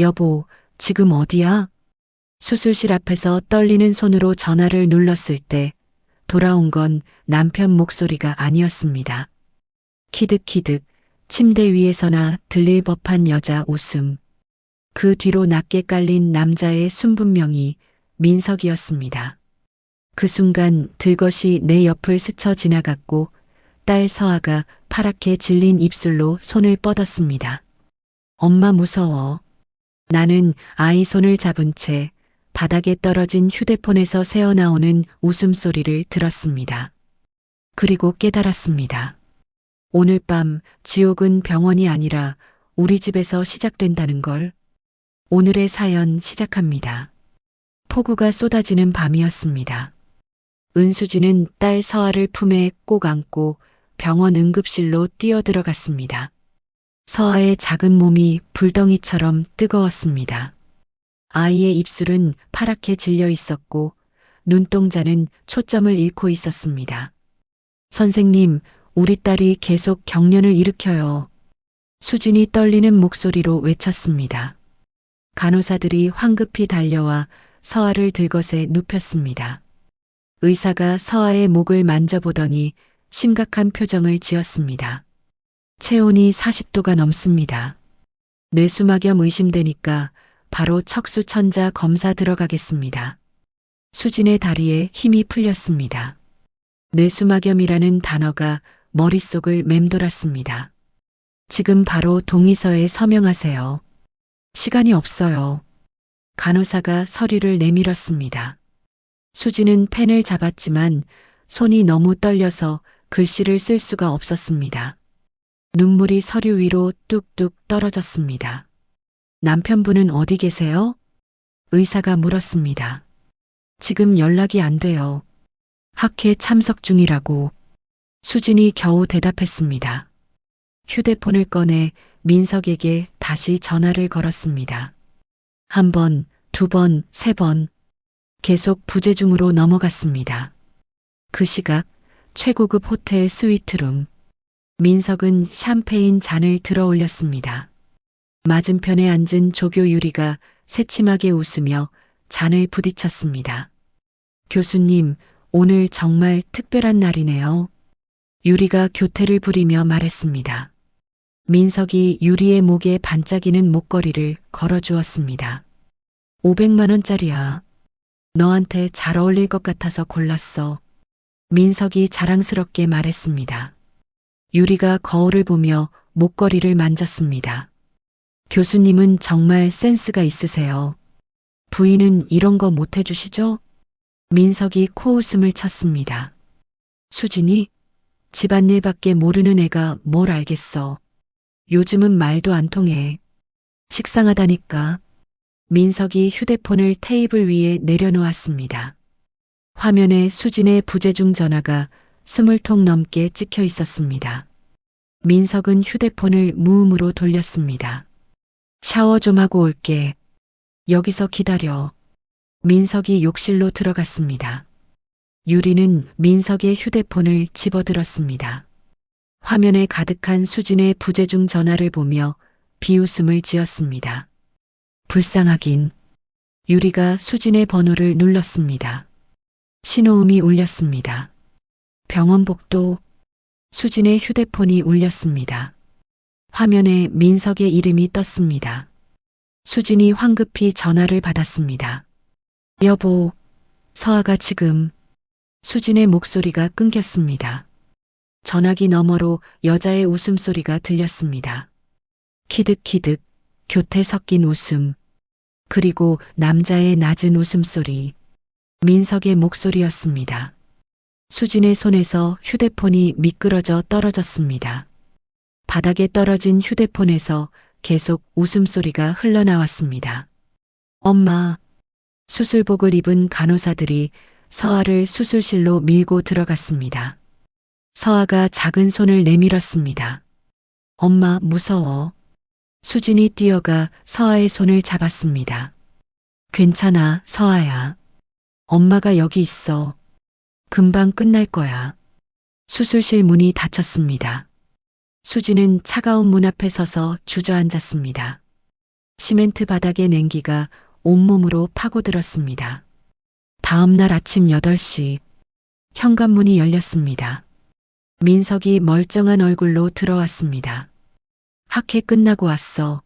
여보, 지금 어디야? 수술실 앞에서 떨리는 손으로 전화를 눌렀을 때 돌아온 건 남편 목소리가 아니었습니다. 키득키득 침대 위에서나 들릴 법한 여자 웃음. 그 뒤로 낮게 깔린 남자의 순분명히 민석이었습니다. 그 순간 들것이 내 옆을 스쳐 지나갔고 딸 서아가 파랗게 질린 입술로 손을 뻗었습니다. 엄마 무서워. 나는 아이 손을 잡은 채 바닥에 떨어진 휴대폰에서 새어나오는 웃음소리를 들었습니다. 그리고 깨달았습니다. 오늘 밤 지옥은 병원이 아니라 우리 집에서 시작된다는 걸. 오늘의 사연 시작합니다. 폭우가 쏟아지는 밤이었습니다. 은수지는 딸 서아를 품에 꼭 안고 병원 응급실로 뛰어들어갔습니다. 서아의 작은 몸이 불덩이처럼 뜨거웠습니다. 아이의 입술은 파랗게 질려 있었고 눈동자는 초점을 잃고 있었습니다. 선생님, 우리 딸이 계속 경련을 일으켜요. 수진이 떨리는 목소리로 외쳤습니다. 간호사들이 황급히 달려와 서아를 들것에 눕혔습니다. 의사가 서아의 목을 만져보더니 심각한 표정을 지었습니다. 체온이 40도가 넘습니다. 뇌수막염 의심되니까 바로 척수천자 검사 들어가겠습니다. 수진의 다리에 힘이 풀렸습니다. 뇌수막염이라는 단어가 머릿속을 맴돌았습니다. 지금 바로 동의서에 서명하세요. 시간이 없어요. 간호사가 서류를 내밀었습니다. 수진은 펜을 잡았지만 손이 너무 떨려서 글씨를 쓸 수가 없었습니다. 눈물이 서류 위로 뚝뚝 떨어졌습니다. 남편분은 어디 계세요? 의사가 물었습니다. 지금 연락이 안 돼요. 학회 참석 중이라고. 수진이 겨우 대답했습니다. 휴대폰을 꺼내 민석에게 다시 전화를 걸었습니다. 한 번, 두 번, 세 번. 계속 부재중으로 넘어갔습니다. 그 시각 최고급 호텔 스위트룸. 민석은 샴페인 잔을 들어 올렸습니다. 맞은편에 앉은 조교 유리가 새침하게 웃으며 잔을 부딪혔습니다. 교수님, 오늘 정말 특별한 날이네요. 유리가 교태를 부리며 말했습니다. 민석이 유리의 목에 반짝이는 목걸이를 걸어주었습니다. 500만 원짜리야. 너한테 잘 어울릴 것 같아서 골랐어. 민석이 자랑스럽게 말했습니다. 유리가 거울을 보며 목걸이를 만졌습니다. 교수님은 정말 센스가 있으세요. 부인은 이런 거 못 해주시죠? 민석이 코웃음을 쳤습니다. 수진이? 집안일밖에 모르는 애가 뭘 알겠어. 요즘은 말도 안 통해. 식상하다니까. 민석이 휴대폰을 테이블 위에 내려놓았습니다. 화면에 수진의 부재중 전화가 20통 넘게 찍혀 있었습니다. 민석은 휴대폰을 무음으로 돌렸습니다. 샤워 좀 하고 올게. 여기서 기다려. 민석이 욕실로 들어갔습니다. 유리는 민석의 휴대폰을 집어들었습니다. 화면에 가득한 수진의 부재중 전화를 보며 비웃음을 지었습니다. 불쌍하긴. 유리가 수진의 번호를 눌렀습니다. 신호음이 울렸습니다. 병원 복도. 수진의 휴대폰이 울렸습니다. 화면에 민석의 이름이 떴습니다. 수진이 황급히 전화를 받았습니다. 여보, 서아가 지금. 수진의 목소리가 끊겼습니다. 전화기 너머로 여자의 웃음소리가 들렸습니다. 키득키득 교태 섞인 웃음. 그리고 남자의 낮은 웃음소리. 민석의 목소리였습니다. 수진의 손에서 휴대폰이 미끄러져 떨어졌습니다. 바닥에 떨어진 휴대폰에서 계속 웃음소리가 흘러나왔습니다. 엄마. 수술복을 입은 간호사들이 서아를 수술실로 밀고 들어갔습니다. 서아가 작은 손을 내밀었습니다. 엄마 무서워. 수진이 뛰어가 서아의 손을 잡았습니다. 괜찮아, 서아야. 엄마가 여기 있어. 금방 끝날 거야. 수술실 문이 닫혔습니다. 수진은 차가운 문 앞에 서서 주저앉았습니다. 시멘트 바닥의 냉기가 온몸으로 파고들었습니다. 다음 날 아침 8시 현관문이 열렸습니다. 민석이 멀쩡한 얼굴로 들어왔습니다. 학회 끝나고 왔어.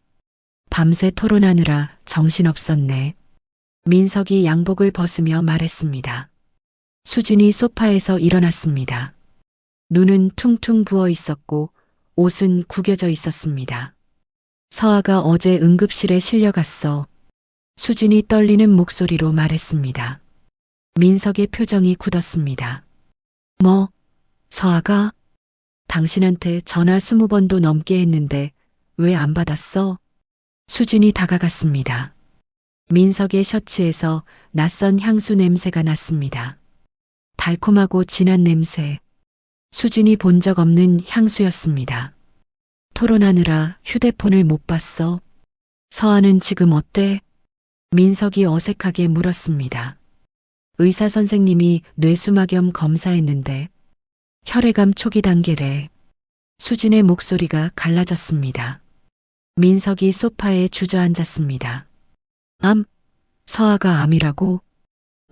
밤새 토론하느라 정신없었네. 민석이 양복을 벗으며 말했습니다. 수진이 소파에서 일어났습니다. 눈은 퉁퉁 부어 있었고 옷은 구겨져 있었습니다. 서아가 어제 응급실에 실려갔어. 수진이 떨리는 목소리로 말했습니다. 민석의 표정이 굳었습니다. 뭐? 서아가? 당신한테 전화 20번도 넘게 했는데 왜 안 받았어? 수진이 다가갔습니다. 민석의 셔츠에서 낯선 향수 냄새가 났습니다. 달콤하고 진한 냄새. 수진이 본 적 없는 향수였습니다. 토론하느라 휴대폰을 못 봤어. 서아는 지금 어때? 민석이 어색하게 물었습니다. 의사 선생님이 뇌수막염 검사했는데 혈액암 초기 단계래. 수진의 목소리가 갈라졌습니다. 민석이 소파에 주저앉았습니다. 암? 서아가 암이라고?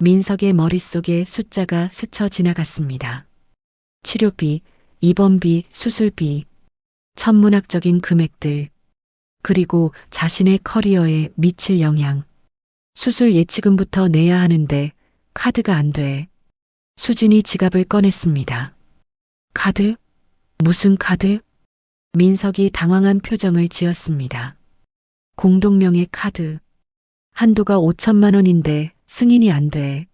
민석의 머릿속에 숫자가 스쳐 지나갔습니다. 치료비, 입원비, 수술비, 천문학적인 금액들, 그리고 자신의 커리어에 미칠 영향. 수술 예치금부터 내야 하는데 카드가 안 돼. 수진이 지갑을 꺼냈습니다. 카드? 무슨 카드? 민석이 당황한 표정을 지었습니다. 공동명의 카드. 한도가 5천만 원인데 승인이 안 돼.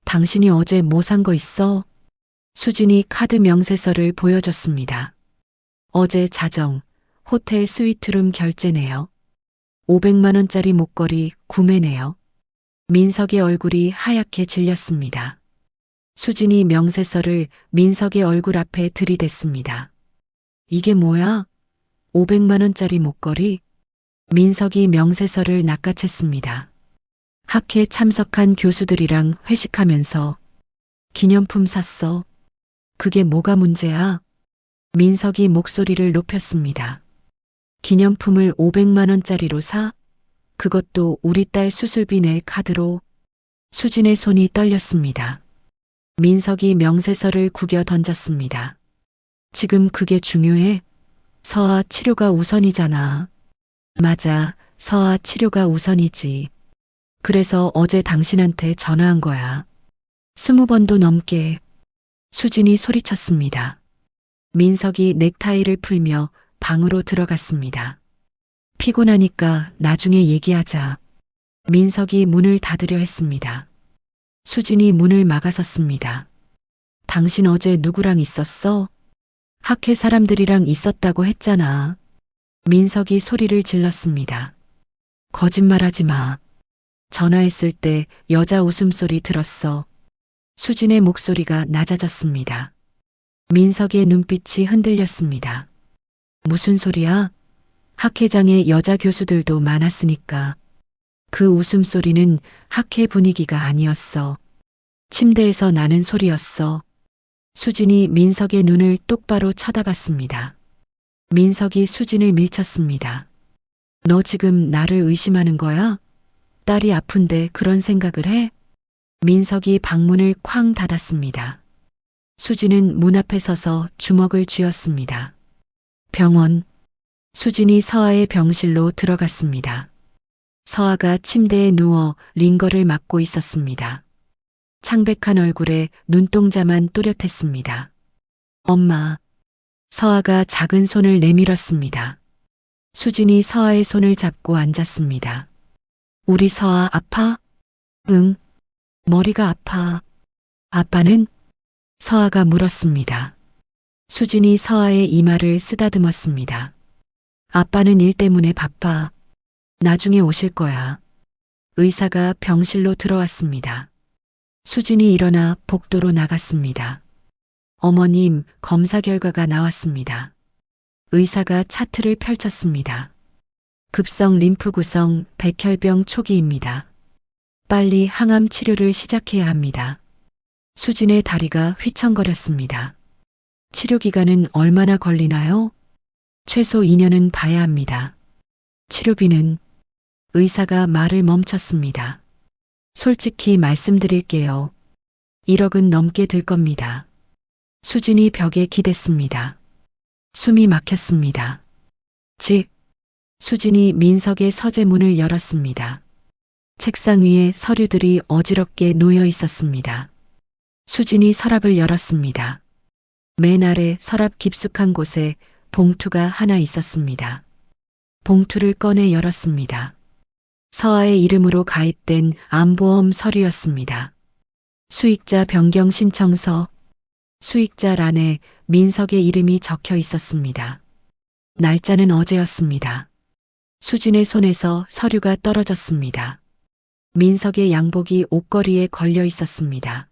당신이 어제 뭐 산 거 있어? 수진이 카드 명세서를 보여줬습니다. 어제 자정, 호텔 스위트룸 결제네요. 500만 원짜리 목걸이 구매네요. 민석의 얼굴이 하얗게 질렸습니다. 수진이 명세서를 민석의 얼굴 앞에 들이댔습니다. 이게 뭐야? 500만 원짜리 목걸이? 민석이 명세서를 낚아챘습니다. 학회에 참석한 교수들이랑 회식하면서 기념품 샀어. 그게 뭐가 문제야? 민석이 목소리를 높였습니다. 기념품을 500만 원짜리로 사? 그것도 우리 딸 수술비 낼 카드로. 수진의 손이 떨렸습니다. 민석이 명세서를 구겨 던졌습니다. 지금 그게 중요해? 서아 치료가 우선이잖아. 맞아, 서아 치료가 우선이지. 그래서 어제 당신한테 전화한 거야. 20번도 넘게. 수진이 소리쳤습니다. 민석이 넥타이를 풀며 방으로 들어갔습니다. 피곤하니까 나중에 얘기하자. 민석이 문을 닫으려 했습니다. 수진이 문을 막아섰습니다. 당신 어제 누구랑 있었어? 학회 사람들이랑 있었다고 했잖아. 민석이 소리를 질렀습니다. 거짓말하지 마. 전화했을 때 여자 웃음소리 들었어. 수진의 목소리가 낮아졌습니다. 민석의 눈빛이 흔들렸습니다. 무슨 소리야? 학회장에 여자 교수들도 많았으니까. 그 웃음소리는 학회 분위기가 아니었어. 침대에서 나는 소리였어. 수진이 민석의 눈을 똑바로 쳐다봤습니다. 민석이 수진을 밀쳤습니다. 너 지금 나를 의심하는 거야? 딸이 아픈데 그런 생각을 해? 민석이 방문을 쾅 닫았습니다. 수진은 문 앞에 서서 주먹을 쥐었습니다. 병원. 수진이 서아의 병실로 들어갔습니다. 서아가 침대에 누워 링거를 맞고 있었습니다. 창백한 얼굴에 눈동자만 또렷했습니다. 엄마. 서아가 작은 손을 내밀었습니다. 수진이 서아의 손을 잡고 앉았습니다. 우리 서아 아파? 응. 머리가 아파. 아빠는? 서아가 물었습니다. 수진이 서아의 이마를 쓰다듬었습니다. 아빠는 일 때문에 바빠. 나중에 오실 거야. 의사가 병실로 들어왔습니다. 수진이 일어나 복도로 나갔습니다. 어머님, 검사 결과가 나왔습니다. 의사가 차트를 펼쳤습니다. 급성 림프 구성 백혈병 초기입니다. 빨리 항암 치료를 시작해야 합니다. 수진의 다리가 휘청거렸습니다. 치료 기간은 얼마나 걸리나요? 최소 2년은 봐야 합니다. 치료비는 의사가 말을 멈췄습니다. 솔직히 말씀드릴게요. 1억은 넘게 들 겁니다. 수진이 벽에 기댔습니다. 숨이 막혔습니다. 수진이 민석의 서재 문을 열었습니다. 책상 위에 서류들이 어지럽게 놓여 있었습니다. 수진이 서랍을 열었습니다. 맨 아래 서랍 깊숙한 곳에 봉투가 하나 있었습니다. 봉투를 꺼내 열었습니다. 서아의 이름으로 가입된 암보험 서류였습니다. 수익자 변경 신청서, 수익자란에 민석의 이름이 적혀 있었습니다. 날짜는 어제였습니다. 수진의 손에서 서류가 떨어졌습니다. 민석의 양복이 옷걸이에 걸려 있었습니다.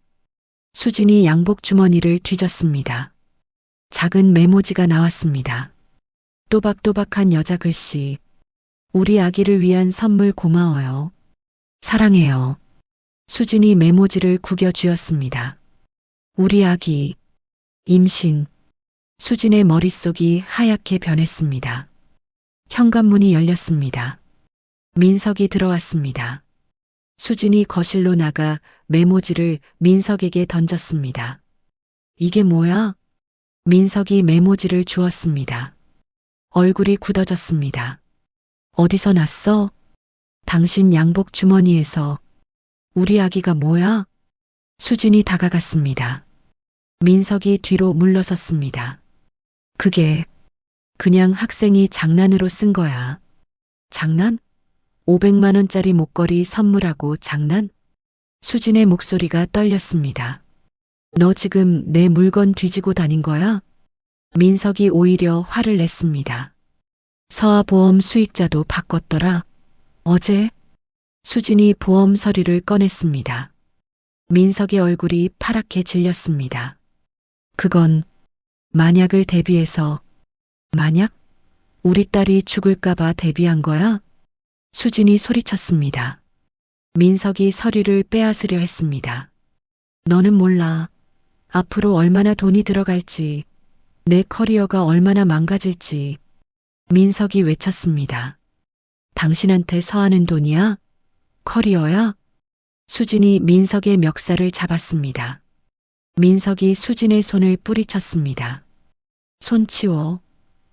수진이 양복 주머니를 뒤졌습니다. 작은 메모지가 나왔습니다. 또박또박한 여자 글씨. 우리 아기를 위한 선물 고마워요. 사랑해요. 수진이 메모지를 구겨 쥐었습니다. 우리 아기. 임신. 수진의 머릿속이 하얗게 변했습니다. 현관문이 열렸습니다. 민석이 들어왔습니다. 수진이 거실로 나가 메모지를 민석에게 던졌습니다. 이게 뭐야? 민석이 메모지를 주었습니다. 얼굴이 굳어졌습니다. 어디서 났어? 당신 양복 주머니에서. 우리 아기가 뭐야? 수진이 다가갔습니다. 민석이 뒤로 물러섰습니다. 그게 그냥 학생이 장난으로 쓴 거야. 장난? 500만 원짜리 목걸이 선물하고 장난? 수진의 목소리가 떨렸습니다. 너 지금 내 물건 뒤지고 다닌 거야? 민석이 오히려 화를 냈습니다. 서아 보험 수익자도 바꿨더라. 어제? 수진이 보험 서류를 꺼냈습니다. 민석의 얼굴이 파랗게 질렸습니다. 그건 만약을 대비해서. 만약? 우리 딸이 죽을까봐 대비한 거야? 수진이 소리쳤습니다. 민석이 서류를 빼앗으려 했습니다. 너는 몰라. 앞으로 얼마나 돈이 들어갈지, 내 커리어가 얼마나 망가질지. 민석이 외쳤습니다. 당신한테 서하는 돈이야? 커리어야? 수진이 민석의 멱살을 잡았습니다. 민석이 수진의 손을 뿌리쳤습니다. 손 치워.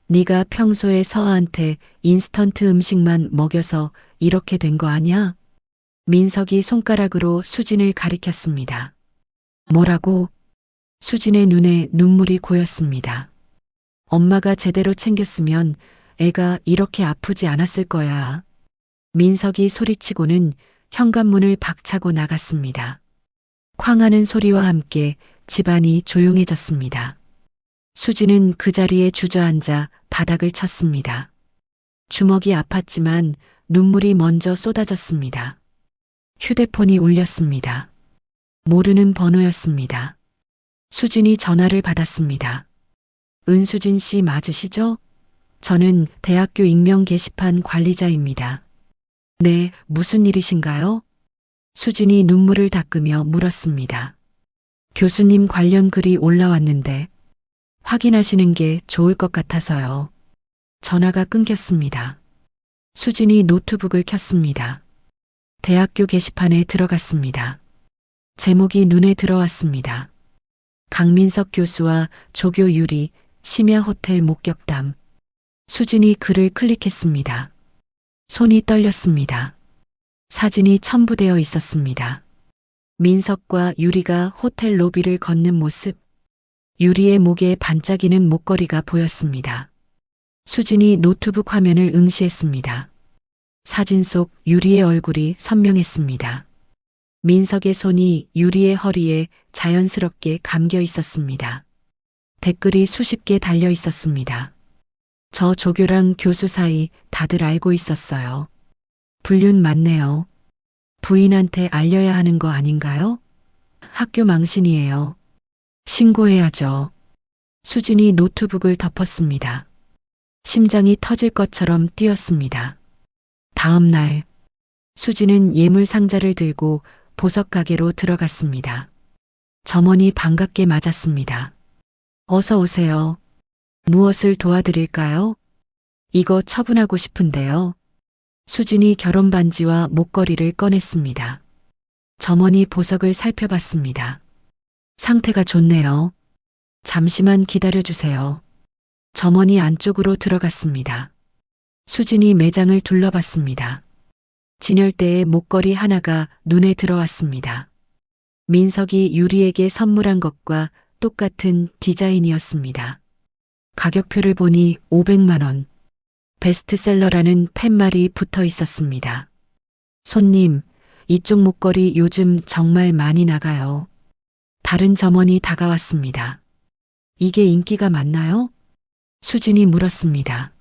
네가 평소에 서아한테 인스턴트 음식만 먹여서 이렇게 된 거 아니야? 민석이 손가락으로 수진을 가리켰습니다. 뭐라고? 수진의 눈에 눈물이 고였습니다. 엄마가 제대로 챙겼으면 애가 이렇게 아프지 않았을 거야. 민석이 소리치고는 현관문을 박차고 나갔습니다. 쾅하는 소리와 함께 집안이 조용해졌습니다. 수진은 그 자리에 주저앉아 바닥을 쳤습니다. 주먹이 아팠지만 눈물이 먼저 쏟아졌습니다. 휴대폰이 울렸습니다. 모르는 번호였습니다. 수진이 전화를 받았습니다. 은수진 씨 맞으시죠? 저는 대학교 익명 게시판 관리자입니다. 네, 무슨 일이신가요? 수진이 눈물을 닦으며 물었습니다. 교수님 관련 글이 올라왔는데 확인하시는 게 좋을 것 같아서요. 전화가 끊겼습니다. 수진이 노트북을 켰습니다. 대학교 게시판에 들어갔습니다. 제목이 눈에 들어왔습니다. 강민석 교수와 조교 유리 심야 호텔 목격담. 수진이 글을 클릭했습니다. 손이 떨렸습니다. 사진이 첨부되어 있었습니다. 민석과 유리가 호텔 로비를 걷는 모습. 유리의 목에 반짝이는 목걸이가 보였습니다. 수진이 노트북 화면을 응시했습니다. 사진 속 유리의 얼굴이 선명했습니다. 민석의 손이 유리의 허리에 자연스럽게 감겨 있었습니다. 댓글이 수십 개 달려 있었습니다. 저 조교랑 교수 사이 다들 알고 있었어요. 불륜 맞네요. 부인한테 알려야 하는 거 아닌가요? 학교 망신이에요. 신고해야죠. 수진이 노트북을 덮었습니다. 심장이 터질 것처럼 뛰었습니다. 다음 날, 수진은 예물 상자를 들고 보석 가게로 들어갔습니다. 점원이 반갑게 맞았습니다. 어서 오세요. 무엇을 도와드릴까요? 이거 처분하고 싶은데요. 수진이 결혼 반지와 목걸이를 꺼냈습니다. 점원이 보석을 살펴봤습니다. 상태가 좋네요. 잠시만 기다려주세요. 점원이 안쪽으로 들어갔습니다. 수진이 매장을 둘러봤습니다. 진열대에 목걸이 하나가 눈에 들어왔습니다. 민석이 유리에게 선물한 것과 똑같은 디자인이었습니다. 가격표를 보니 500만 원. 베스트셀러라는 팻말이 붙어 있었습니다. 손님, 이쪽 목걸이 요즘 정말 많이 나가요. 다른 점원이 다가왔습니다. 이게 인기가 많나요? 수진이 물었습니다.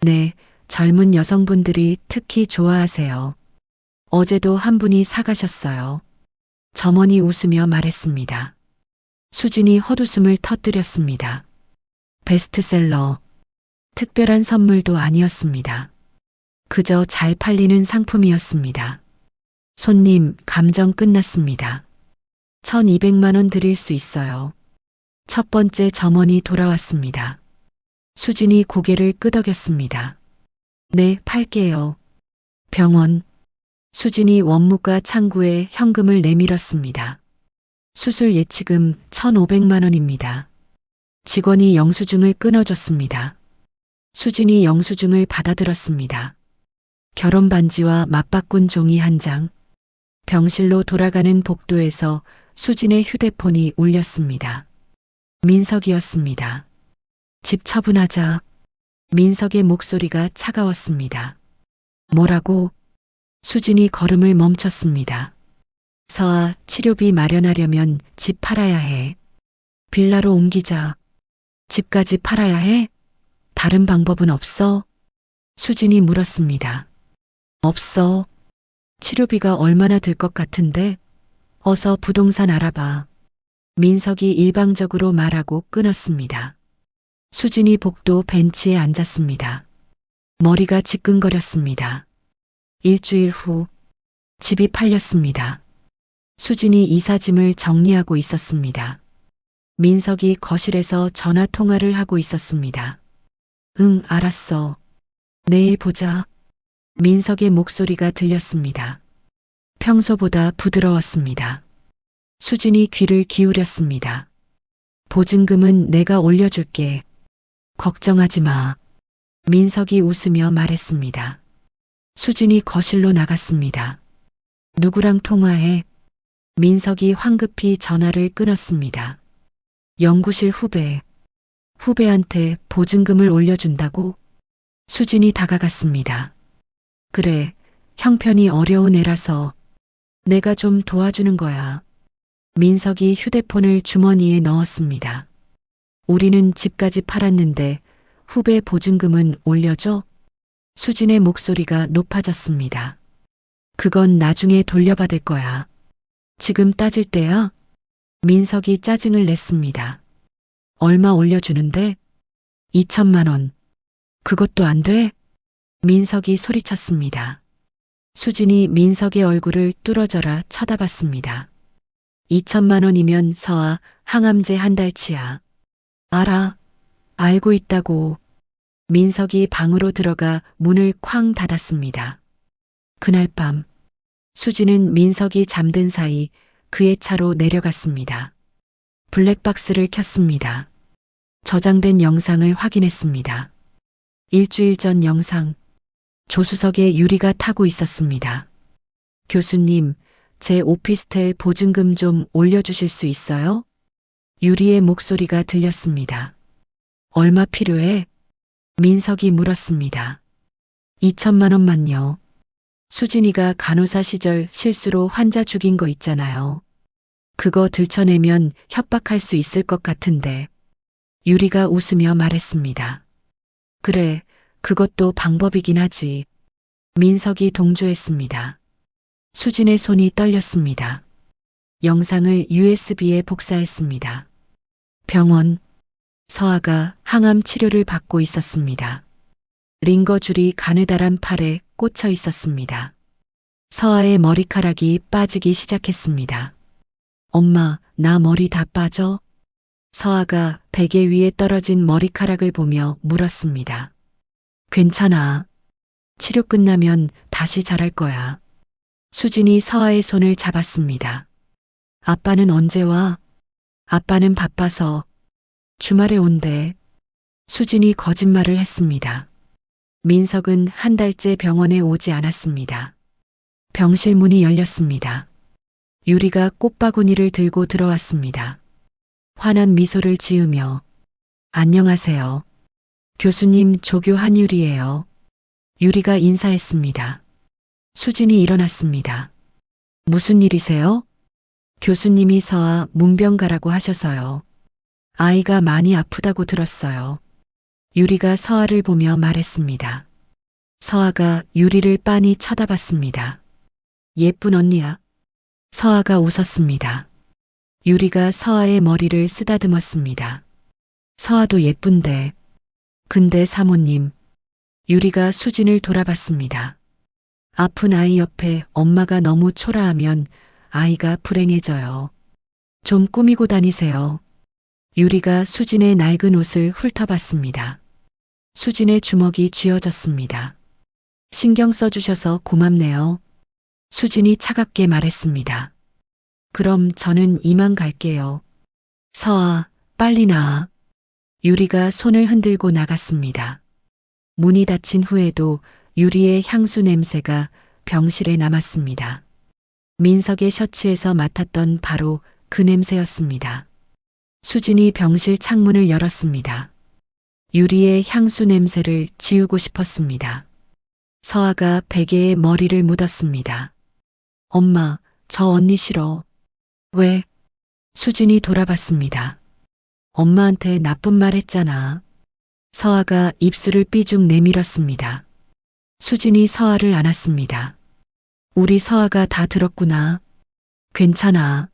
네, 젊은 여성분들이 특히 좋아하세요. 어제도 한 분이 사가셨어요. 점원이 웃으며 말했습니다. 수진이 헛웃음을 터뜨렸습니다. 베스트셀러. 특별한 선물도 아니었습니다. 그저 잘 팔리는 상품이었습니다. 손님, 감정 끝났습니다. 1200만 원 드릴 수 있어요. 첫 번째 점원이 돌아왔습니다. 수진이 고개를 끄덕였습니다. 네, 팔게요. 병원. 수진이 원무과 창구에 현금을 내밀었습니다. 수술 예치금 1500만 원입니다. 직원이 영수증을 끊어줬습니다. 수진이 영수증을 받아들었습니다. 결혼 반지와 맞바꾼 종이 한 장. 병실로 돌아가는 복도에서 수진의 휴대폰이 울렸습니다. 민석이었습니다. 집 처분하자. 민석의 목소리가 차가웠습니다. 뭐라고? 수진이 걸음을 멈췄습니다. 서아, 치료비 마련하려면 집 팔아야 해. 빌라로 옮기자. 집까지 팔아야 해? 다른 방법은 없어? 수진이 물었습니다. 없어. 치료비가 얼마나 들 것 같은데? 어서 부동산 알아봐. 민석이 일방적으로 말하고 끊었습니다. 수진이 복도 벤치에 앉았습니다. 머리가 지끈거렸습니다. 일주일 후 집이 팔렸습니다. 수진이 이사짐을 정리하고 있었습니다. 민석이 거실에서 전화 통화를 하고 있었습니다. 응, 알았어. 내일 보자. 민석의 목소리가 들렸습니다. 평소보다 부드러웠습니다. 수진이 귀를 기울였습니다. 보증금은 내가 올려줄게. 걱정하지 마. 민석이 웃으며 말했습니다. 수진이 거실로 나갔습니다. 누구랑 통화해? 민석이 황급히 전화를 끊었습니다. 연구실 후배. 후배한테 보증금을 올려준다고? 수진이 다가갔습니다. 그래, 형편이 어려운 애라서 내가 좀 도와주는 거야. 민석이 휴대폰을 주머니에 넣었습니다. 우리는 집까지 팔았는데 후배 보증금은 올려줘? 수진의 목소리가 높아졌습니다. 그건 나중에 돌려받을 거야. 지금 따질 때야? 민석이 짜증을 냈습니다. 얼마 올려주는데? 2천만 원. 그것도 안 돼? 민석이 소리쳤습니다. 수진이 민석의 얼굴을 뚫어져라 쳐다봤습니다. 2천만 원이면 서아 항암제 한 달치야. 알아. 알고 있다고. 민석이 방으로 들어가 문을 쾅 닫았습니다. 그날 밤 수진은 민석이 잠든 사이 그의 차로 내려갔습니다. 블랙박스를 켰습니다. 저장된 영상을 확인했습니다. 일주일 전 영상. 조수석에 유리가 타고 있었습니다. 교수님, 제 오피스텔 보증금 좀 올려주실 수 있어요? 유리의 목소리가 들렸습니다. 얼마 필요해? 민석이 물었습니다. 2천만 원만요. 수진이가 간호사 시절 실수로 환자 죽인 거 있잖아요. 그거 들춰내면 협박할 수 있을 것 같은데. 유리가 웃으며 말했습니다. 그래, 그것도 방법이긴 하지. 민석이 동조했습니다. 수진의 손이 떨렸습니다. 영상을 USB에 복사했습니다. 병원. 서아가 항암 치료를 받고 있었습니다. 링거줄이 가느다란 팔에 꽂혀 있었습니다. 서아의 머리카락이 빠지기 시작했습니다. 엄마, 나 머리 다 빠져? 서아가 베개 위에 떨어진 머리카락을 보며 물었습니다. 괜찮아. 치료 끝나면 다시 잘할 거야. 수진이 서아의 손을 잡았습니다. 아빠는 언제 와? 아빠는 바빠서 주말에 온대. 수진이 거짓말을 했습니다. 민석은 한 달째 병원에 오지 않았습니다. 병실 문이 열렸습니다. 유리가 꽃바구니를 들고 들어왔습니다. 환한 미소를 지으며 안녕하세요. 교수님 조교 한유리예요. 유리가 인사했습니다. 수진이 일어났습니다. 무슨 일이세요? 교수님이 서아 문병 가라고 하셔서요. 아이가 많이 아프다고 들었어요. 유리가 서아를 보며 말했습니다. 서아가 유리를 빤히 쳐다봤습니다. 예쁜 언니야. 서아가 웃었습니다. 유리가 서아의 머리를 쓰다듬었습니다. 서아도 예쁜데. 근데 사모님. 유리가 수진을 돌아봤습니다. 아픈 아이 옆에 엄마가 너무 초라하면 아이가 불행해져요. 좀 꾸미고 다니세요. 유리가 수진의 낡은 옷을 훑어봤습니다. 수진의 주먹이 쥐어졌습니다. 신경 써주셔서 고맙네요. 수진이 차갑게 말했습니다. 그럼 저는 이만 갈게요. 서아, 빨리 나아. 유리가 손을 흔들고 나갔습니다. 문이 닫힌 후에도 유리의 향수 냄새가 병실에 남았습니다. 민석의 셔츠에서 맡았던 바로 그 냄새였습니다. 수진이 병실 창문을 열었습니다. 유리의 향수 냄새를 지우고 싶었습니다. 서아가 베개에 머리를 묻었습니다. 엄마, 저 언니 싫어. 왜? 수진이 돌아봤습니다. 엄마한테 나쁜 말 했잖아. 서아가 입술을 삐죽 내밀었습니다. 수진이 서아를 안았습니다. 우리 서아가 다 들었구나. 괜찮아.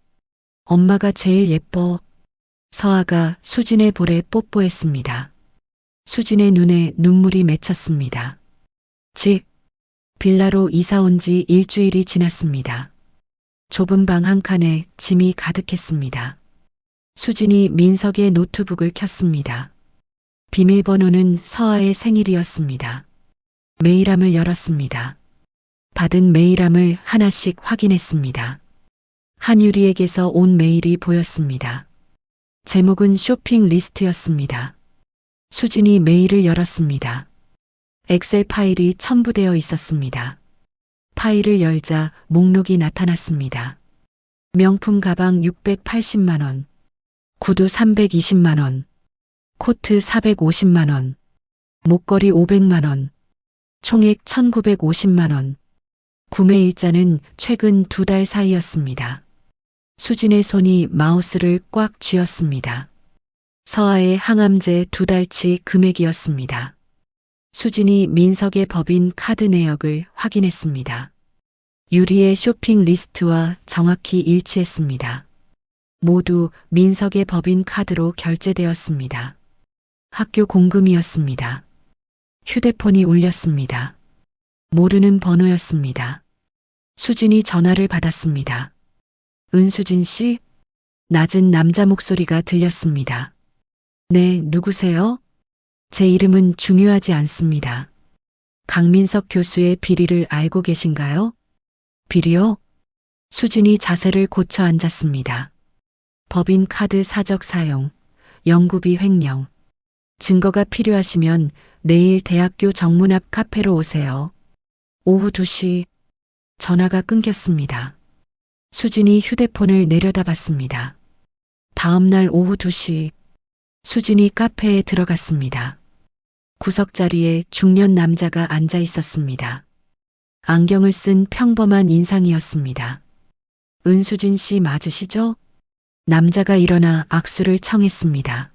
엄마가 제일 예뻐. 서아가 수진의 볼에 뽀뽀했습니다. 수진의 눈에 눈물이 맺혔습니다. 집, 빌라로 이사 온 지 일주일이 지났습니다. 좁은 방 한 칸에 짐이 가득했습니다. 수진이 민석의 노트북을 켰습니다. 비밀번호는 서아의 생일이었습니다. 메일함을 열었습니다. 받은 메일함을 하나씩 확인했습니다. 한유리에게서 온 메일이 보였습니다. 제목은 쇼핑 리스트였습니다. 수진이 메일을 열었습니다. 엑셀 파일이 첨부되어 있었습니다. 파일을 열자 목록이 나타났습니다. 명품 가방 680만 원, 구두 320만 원, 코트 450만 원, 목걸이 500만 원, 총액 1950만 원. 구매 일자는 최근 2달 사이였습니다. 수진의 손이 마우스를 꽉 쥐었습니다. 서아의 항암제 2달치 금액이었습니다. 수진이 민석의 법인 카드 내역을 확인했습니다. 유리의 쇼핑 리스트와 정확히 일치했습니다. 모두 민석의 법인 카드로 결제되었습니다. 학교 공금이었습니다. 휴대폰이 울렸습니다. 모르는 번호였습니다. 수진이 전화를 받았습니다. 은수진 씨? 낮은 남자 목소리가 들렸습니다. 네, 누구세요? 제 이름은 중요하지 않습니다. 강민석 교수의 비리를 알고 계신가요? 비리요? 수진이 자세를 고쳐 앉았습니다. 법인 카드 사적 사용, 연구비 횡령. 증거가 필요하시면 내일 대학교 정문 앞 카페로 오세요. 오후 2시. 전화가 끊겼습니다. 수진이 휴대폰을 내려다봤습니다. 다음 날 오후 2시. 수진이 카페에 들어갔습니다. 구석자리에 중년 남자가 앉아 있었습니다. 안경을 쓴 평범한 인상이었습니다. 은수진 씨 맞으시죠? 남자가 일어나 악수를 청했습니다.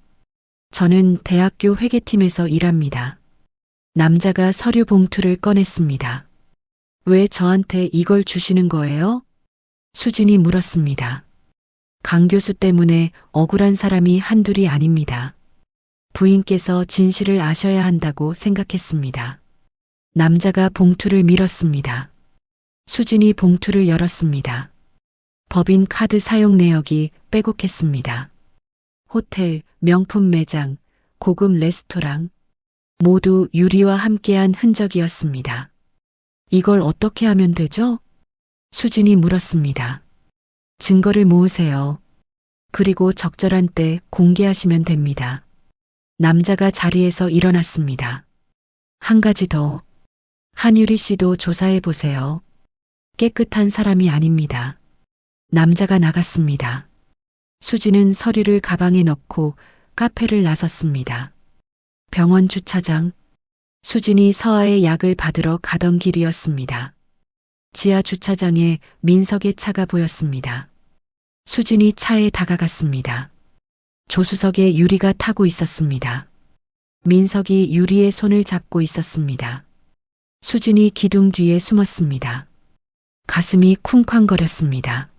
저는 대학교 회계팀에서 일합니다. 남자가 서류 봉투를 꺼냈습니다. 왜 저한테 이걸 주시는 거예요? 수진이 물었습니다. 강 교수 때문에 억울한 사람이 한둘이 아닙니다. 부인께서 진실을 아셔야 한다고 생각했습니다. 남자가 봉투를 밀었습니다. 수진이 봉투를 열었습니다. 법인 카드 사용 내역이 빼곡했습니다. 호텔, 명품 매장, 고급 레스토랑 모두 유리와 함께한 흔적이었습니다. 이걸 어떻게 하면 되죠? 수진이 물었습니다. 증거를 모으세요. 그리고 적절한 때 공개하시면 됩니다. 남자가 자리에서 일어났습니다. 한 가지 더. 한유리 씨도 조사해 보세요. 깨끗한 사람이 아닙니다. 남자가 나갔습니다. 수지는 서류를 가방에 넣고 카페를 나섰습니다. 병원 주차장. 수진이 서아의 약을 받으러 가던 길이었습니다. 지하 주차장에 민석의 차가 보였습니다. 수진이 차에 다가갔습니다. 조수석에 유리가 타고 있었습니다. 민석이 유리의 손을 잡고 있었습니다. 수진이 기둥 뒤에 숨었습니다. 가슴이 쿵쾅거렸습니다.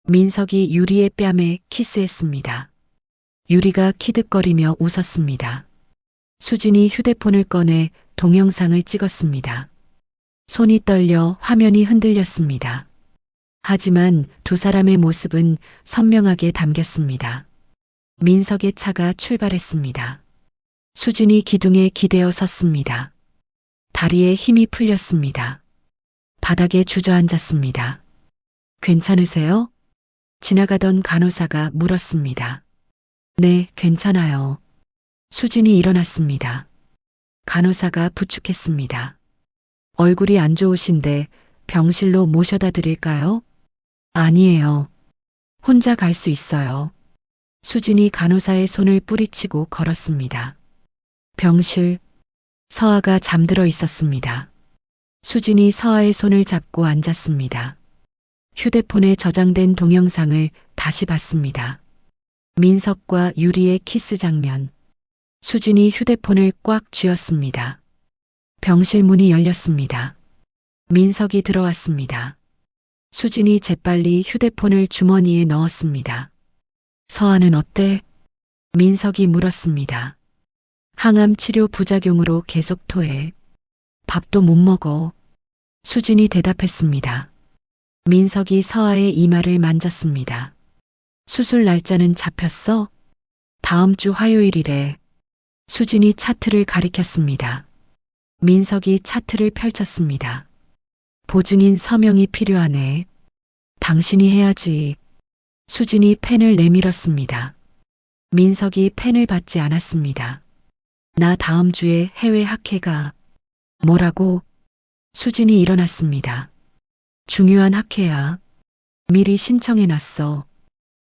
민석이 유리의 뺨에 키스했습니다. 유리가 키득거리며 웃었습니다. 수진이 휴대폰을 꺼내 동영상을 찍었습니다. 손이 떨려 화면이 흔들렸습니다. 하지만 두 사람의 모습은 선명하게 담겼습니다. 민석의 차가 출발했습니다. 수진이 기둥에 기대어 섰습니다. 다리에 힘이 풀렸습니다. 바닥에 주저앉았습니다. 괜찮으세요? 지나가던 간호사가 물었습니다. 네, 괜찮아요. 수진이 일어났습니다. 간호사가 부축했습니다. 얼굴이 안 좋으신데 병실로 모셔다 드릴까요? 아니에요. 혼자 갈 수 있어요. 수진이 간호사의 손을 뿌리치고 걸었습니다. 병실. 서아가 잠들어 있었습니다. 수진이 서아의 손을 잡고 앉았습니다. 휴대폰에 저장된 동영상을 다시 봤습니다. 민석과 유리의 키스 장면. 수진이 휴대폰을 꽉 쥐었습니다. 병실 문이 열렸습니다. 민석이 들어왔습니다. 수진이 재빨리 휴대폰을 주머니에 넣었습니다. 서아는 어때? 민석이 물었습니다. 항암 치료 부작용으로 계속 토해. 밥도 못 먹어. 수진이 대답했습니다. 민석이 서아의 이마를 만졌습니다. 수술 날짜는 잡혔어? 다음 주 화요일이래. 수진이 차트를 가리켰습니다. 민석이 차트를 펼쳤습니다. 보증인 서명이 필요하네. 당신이 해야지. 수진이 펜을 내밀었습니다. 민석이 펜을 받지 않았습니다. 나 다음 주에 해외 학회가. 뭐라고? 수진이 일어났습니다. 중요한 학회야. 미리 신청해놨어.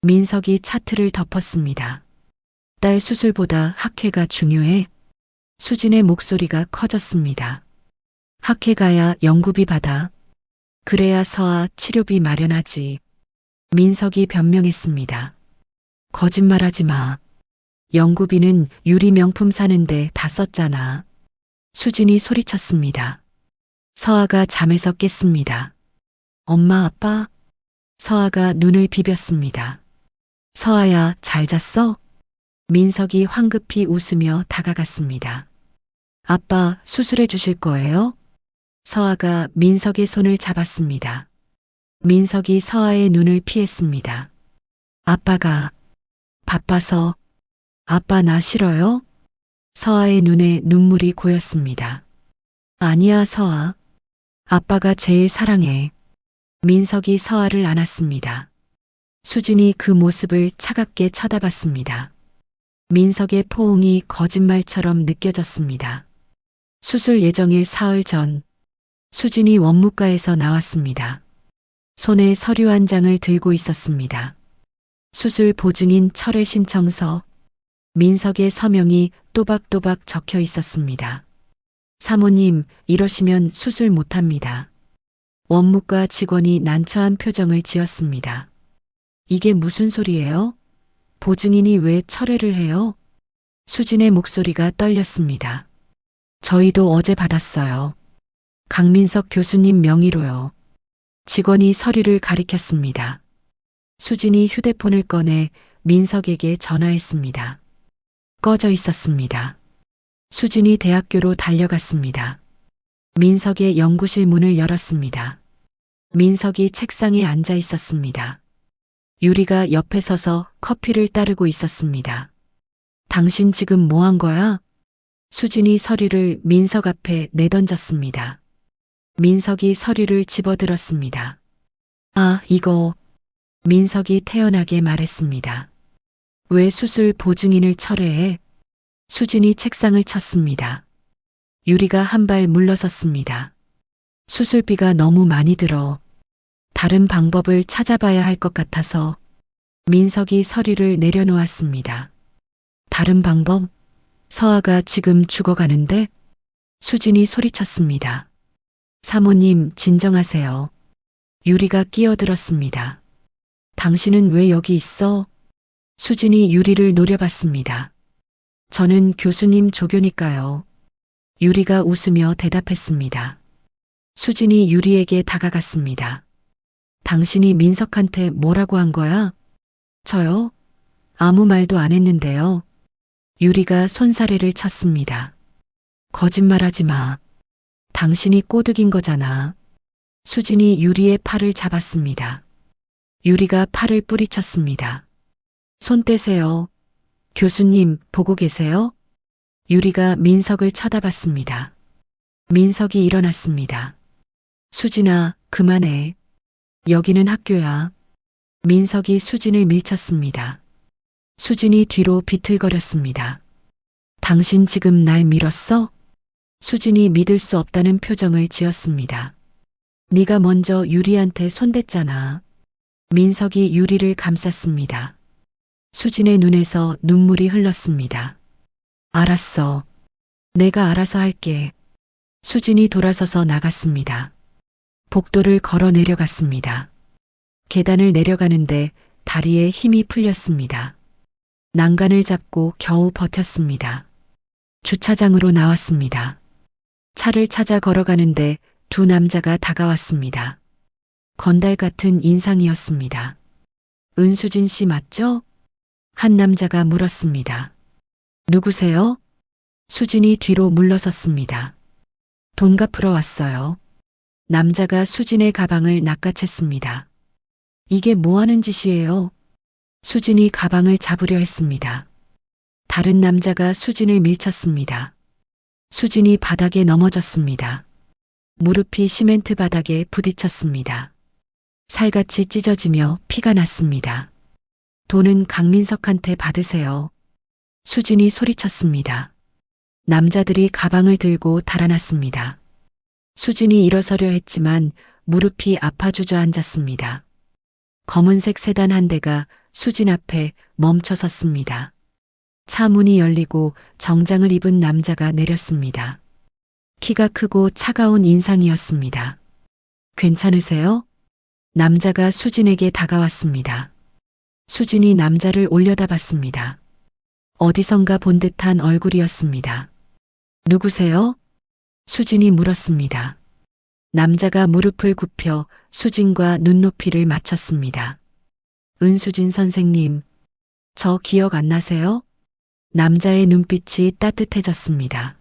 민석이 차트를 덮었습니다. 딸 수술보다 학회가 중요해? 수진의 목소리가 커졌습니다. 학회 가야 연구비 받아. 그래야 서아 치료비 마련하지. 민석이 변명했습니다. 거짓말하지 마. 연구비는 유리 명품 사는데 다 썼잖아. 수진이 소리쳤습니다. 서아가 잠에서 깼습니다. 엄마, 아빠? 서아가 눈을 비볐습니다. 서아야, 잘 잤어? 민석이 황급히 웃으며 다가갔습니다. 아빠, 수술해 주실 거예요? 서아가 민석의 손을 잡았습니다. 민석이 서아의 눈을 피했습니다. 아빠가. 바빠서. 아빠 나 싫어요? 서아의 눈에 눈물이 고였습니다. 아니야, 서아. 아빠가 제일 사랑해. 민석이 서아를 안았습니다. 수진이 그 모습을 차갑게 쳐다봤습니다. 민석의 포옹이 거짓말처럼 느껴졌습니다. 수술 예정일 사흘 전, 수진이 원무과에서 나왔습니다. 손에 서류 한 장을 들고 있었습니다. 수술 보증인 철회 신청서, 민석의 서명이 또박또박 적혀 있었습니다. 사모님, 이러시면 수술 못합니다. 원무과 직원이 난처한 표정을 지었습니다. 이게 무슨 소리예요? 보증인이 왜 철회를 해요? 수진의 목소리가 떨렸습니다. 저희도 어제 받았어요. 강민석 교수님 명의로요. 직원이 서류를 가리켰습니다. 수진이 휴대폰을 꺼내 민석에게 전화했습니다. 꺼져 있었습니다. 수진이 대학교로 달려갔습니다. 민석의 연구실 문을 열었습니다. 민석이 책상에 앉아 있었습니다. 유리가 옆에 서서 커피를 따르고 있었습니다. 당신 지금 뭐 한 거야? 수진이 서류를 민석 앞에 내던졌습니다. 민석이 서류를 집어들었습니다. 아, 이거. 민석이 태연하게 말했습니다. 왜 수술 보증인을 철회해? 수진이 책상을 쳤습니다. 유리가 한 발 물러섰습니다. 수술비가 너무 많이 들어. 다른 방법을 찾아봐야 할 것 같아서. 민석이 서류를 내려놓았습니다. 다른 방법? 서아가 지금 죽어가는데? 수진이 소리쳤습니다. 사모님, 진정하세요. 유리가 끼어들었습니다. 당신은 왜 여기 있어? 수진이 유리를 노려봤습니다. 저는 교수님 조교니까요. 유리가 웃으며 대답했습니다. 수진이 유리에게 다가갔습니다. 당신이 민석한테 뭐라고 한 거야? 저요? 아무 말도 안 했는데요. 유리가 손사래를 쳤습니다. 거짓말하지 마. 당신이 꼬드긴 거잖아. 수진이 유리의 팔을 잡았습니다. 유리가 팔을 뿌리쳤습니다. 손 떼세요. 교수님, 보고 계세요? 유리가 민석을 쳐다봤습니다. 민석이 일어났습니다. 수진아, 그만해. 여기는 학교야. 민석이 수진을 밀쳤습니다. 수진이 뒤로 비틀거렸습니다. 당신 지금 날 밀었어? 수진이 믿을 수 없다는 표정을 지었습니다. 네가 먼저 유리한테 손댔잖아. 민석이 유리를 감쌌습니다. 수진의 눈에서 눈물이 흘렀습니다. 알았어. 내가 알아서 할게. 수진이 돌아서서 나갔습니다. 복도를 걸어 내려갔습니다. 계단을 내려가는데 다리에 힘이 풀렸습니다. 난간을 잡고 겨우 버텼습니다. 주차장으로 나왔습니다. 차를 찾아 걸어가는데 두 남자가 다가왔습니다. 건달 같은 인상이었습니다. 은수진 씨 맞죠? 한 남자가 물었습니다. 누구세요? 수진이 뒤로 물러섰습니다. 돈 갚으러 왔어요. 남자가 수진의 가방을 낚아챘습니다. 이게 뭐 하는 짓이에요? 수진이 가방을 잡으려 했습니다. 다른 남자가 수진을 밀쳤습니다. 수진이 바닥에 넘어졌습니다. 무릎이 시멘트 바닥에 부딪혔습니다. 살같이 찢어지며 피가 났습니다. 돈은 강민석한테 받으세요. 수진이 소리쳤습니다. 남자들이 가방을 들고 달아났습니다. 수진이 일어서려 했지만 무릎이 아파 주저앉았습니다. 검은색 세단 한 대가 수진 앞에 멈춰 섰습니다. 차 문이 열리고 정장을 입은 남자가 내렸습니다. 키가 크고 차가운 인상이었습니다. 괜찮으세요? 남자가 수진에게 다가왔습니다. 수진이 남자를 올려다봤습니다. 어디선가 본 듯한 얼굴이었습니다. 누구세요? 수진이 물었습니다. 남자가 무릎을 굽혀 수진과 눈높이를 맞췄습니다. 은수진 선생님, 저 기억 안 나세요? 남자의 눈빛이 따뜻해졌습니다.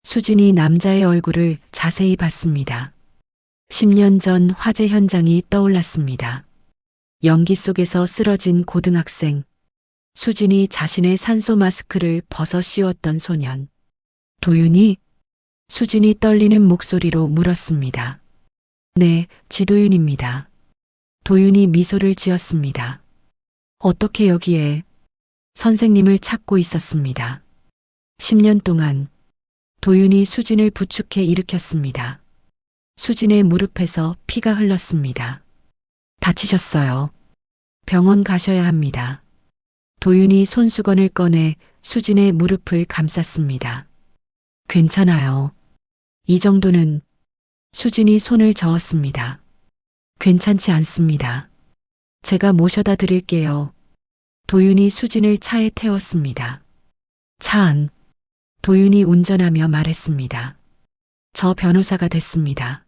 수진이 남자의 얼굴을 자세히 봤습니다. 10년 전 화재 현장이 떠올랐습니다. 연기 속에서 쓰러진 고등학생, 수진이 자신의 산소 마스크를 벗어 씌웠던 소년, 도윤이? 수진이 떨리는 목소리로 물었습니다. 네, 지도윤입니다. 도윤이 미소를 지었습니다. 어떻게 여기에? 선생님을 찾고 있었습니다. 10년 동안 도윤이 수진을 부축해 일으켰습니다. 수진의 무릎에서 피가 흘렀습니다. 다치셨어요. 병원 가셔야 합니다. 도윤이 손수건을 꺼내 수진의 무릎을 감쌌습니다. 괜찮아요. 이 정도는. 수진이 손을 저었습니다. 괜찮지 않습니다. 제가 모셔다 드릴게요. 도윤이 수진을 차에 태웠습니다. 차 안. 도윤이 운전하며 말했습니다. 저 변호사가 됐습니다.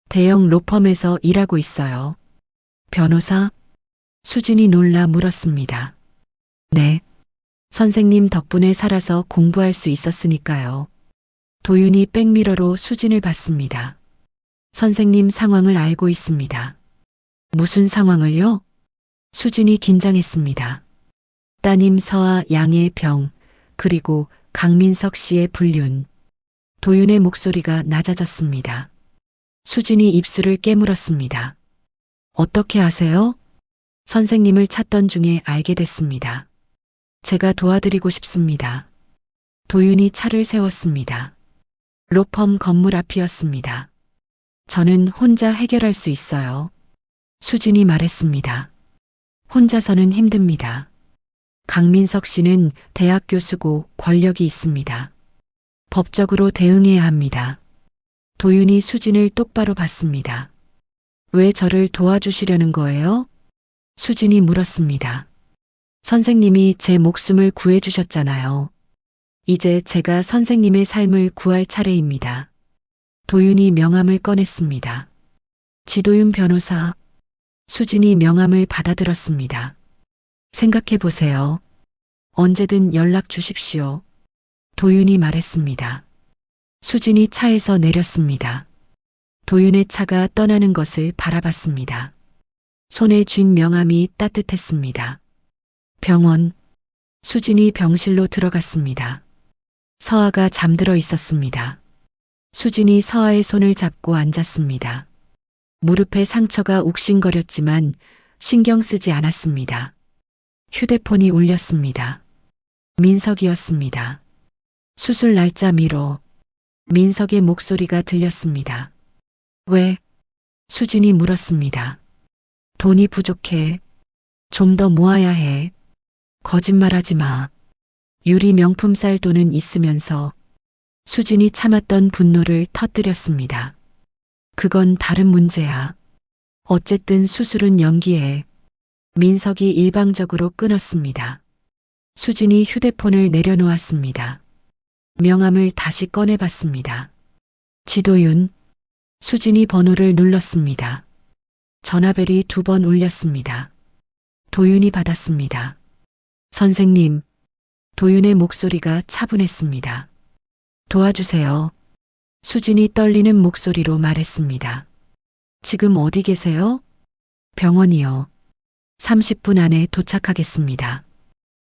대형 로펌에서 일하고 있어요. 변호사? 수진이 놀라 물었습니다. 네. 선생님 덕분에 살아서 공부할 수 있었으니까요. 도윤이 백미러로 수진을 봤습니다. 선생님 상황을 알고 있습니다. 무슨 상황을요? 수진이 긴장했습니다. 따님 서아 양의 병, 그리고 강민석 씨의 불륜. 도윤의 목소리가 낮아졌습니다. 수진이 입술을 깨물었습니다. 어떻게 아세요? 선생님을 찾던 중에 알게 됐습니다. 제가 도와드리고 싶습니다. 도윤이 차를 세웠습니다. 로펌 건물 앞이었습니다. 저는 혼자 해결할 수 있어요. 수진이 말했습니다. 혼자서는 힘듭니다. 강민석 씨는 대학 교수고 권력이 있습니다. 법적으로 대응해야 합니다. 도윤이 수진을 똑바로 봤습니다. 왜 저를 도와주시려는 거예요? 수진이 물었습니다. 선생님이 제 목숨을 구해주셨잖아요. 이제 제가 선생님의 삶을 구할 차례입니다. 도윤이 명함을 꺼냈습니다. 지도윤 변호사. 수진이 명함을 받아들었습니다. 생각해 보세요. 언제든 연락 주십시오. 도윤이 말했습니다. 수진이 차에서 내렸습니다. 도윤의 차가 떠나는 것을 바라봤습니다. 손에 쥔 명함이 따뜻했습니다. 병원. 수진이 병실로 들어갔습니다. 서아가 잠들어 있었습니다. 수진이 서아의 손을 잡고 앉았습니다. 무릎에 상처가 욱신거렸지만 신경 쓰지 않았습니다. 휴대폰이 울렸습니다. 민석이었습니다. 수술 날짜 미뤄. 민석의 목소리가 들렸습니다. 왜? 수진이 물었습니다. 돈이 부족해. 좀 더 모아야 해. 거짓말하지 마. 유리 명품살 돈은 있으면서. 수진이 참았던 분노를 터뜨렸습니다. 그건 다른 문제야. 어쨌든 수술은 연기해. 민석이 일방적으로 끊었습니다. 수진이 휴대폰을 내려놓았습니다. 명함을 다시 꺼내봤습니다. 지도윤. 수진이 번호를 눌렀습니다. 전화벨이 2번 울렸습니다. 도윤이 받았습니다. 선생님. 도윤의 목소리가 차분했습니다. 도와주세요. 수진이 떨리는 목소리로 말했습니다. 지금 어디 계세요? 병원이요. 30분 안에 도착하겠습니다.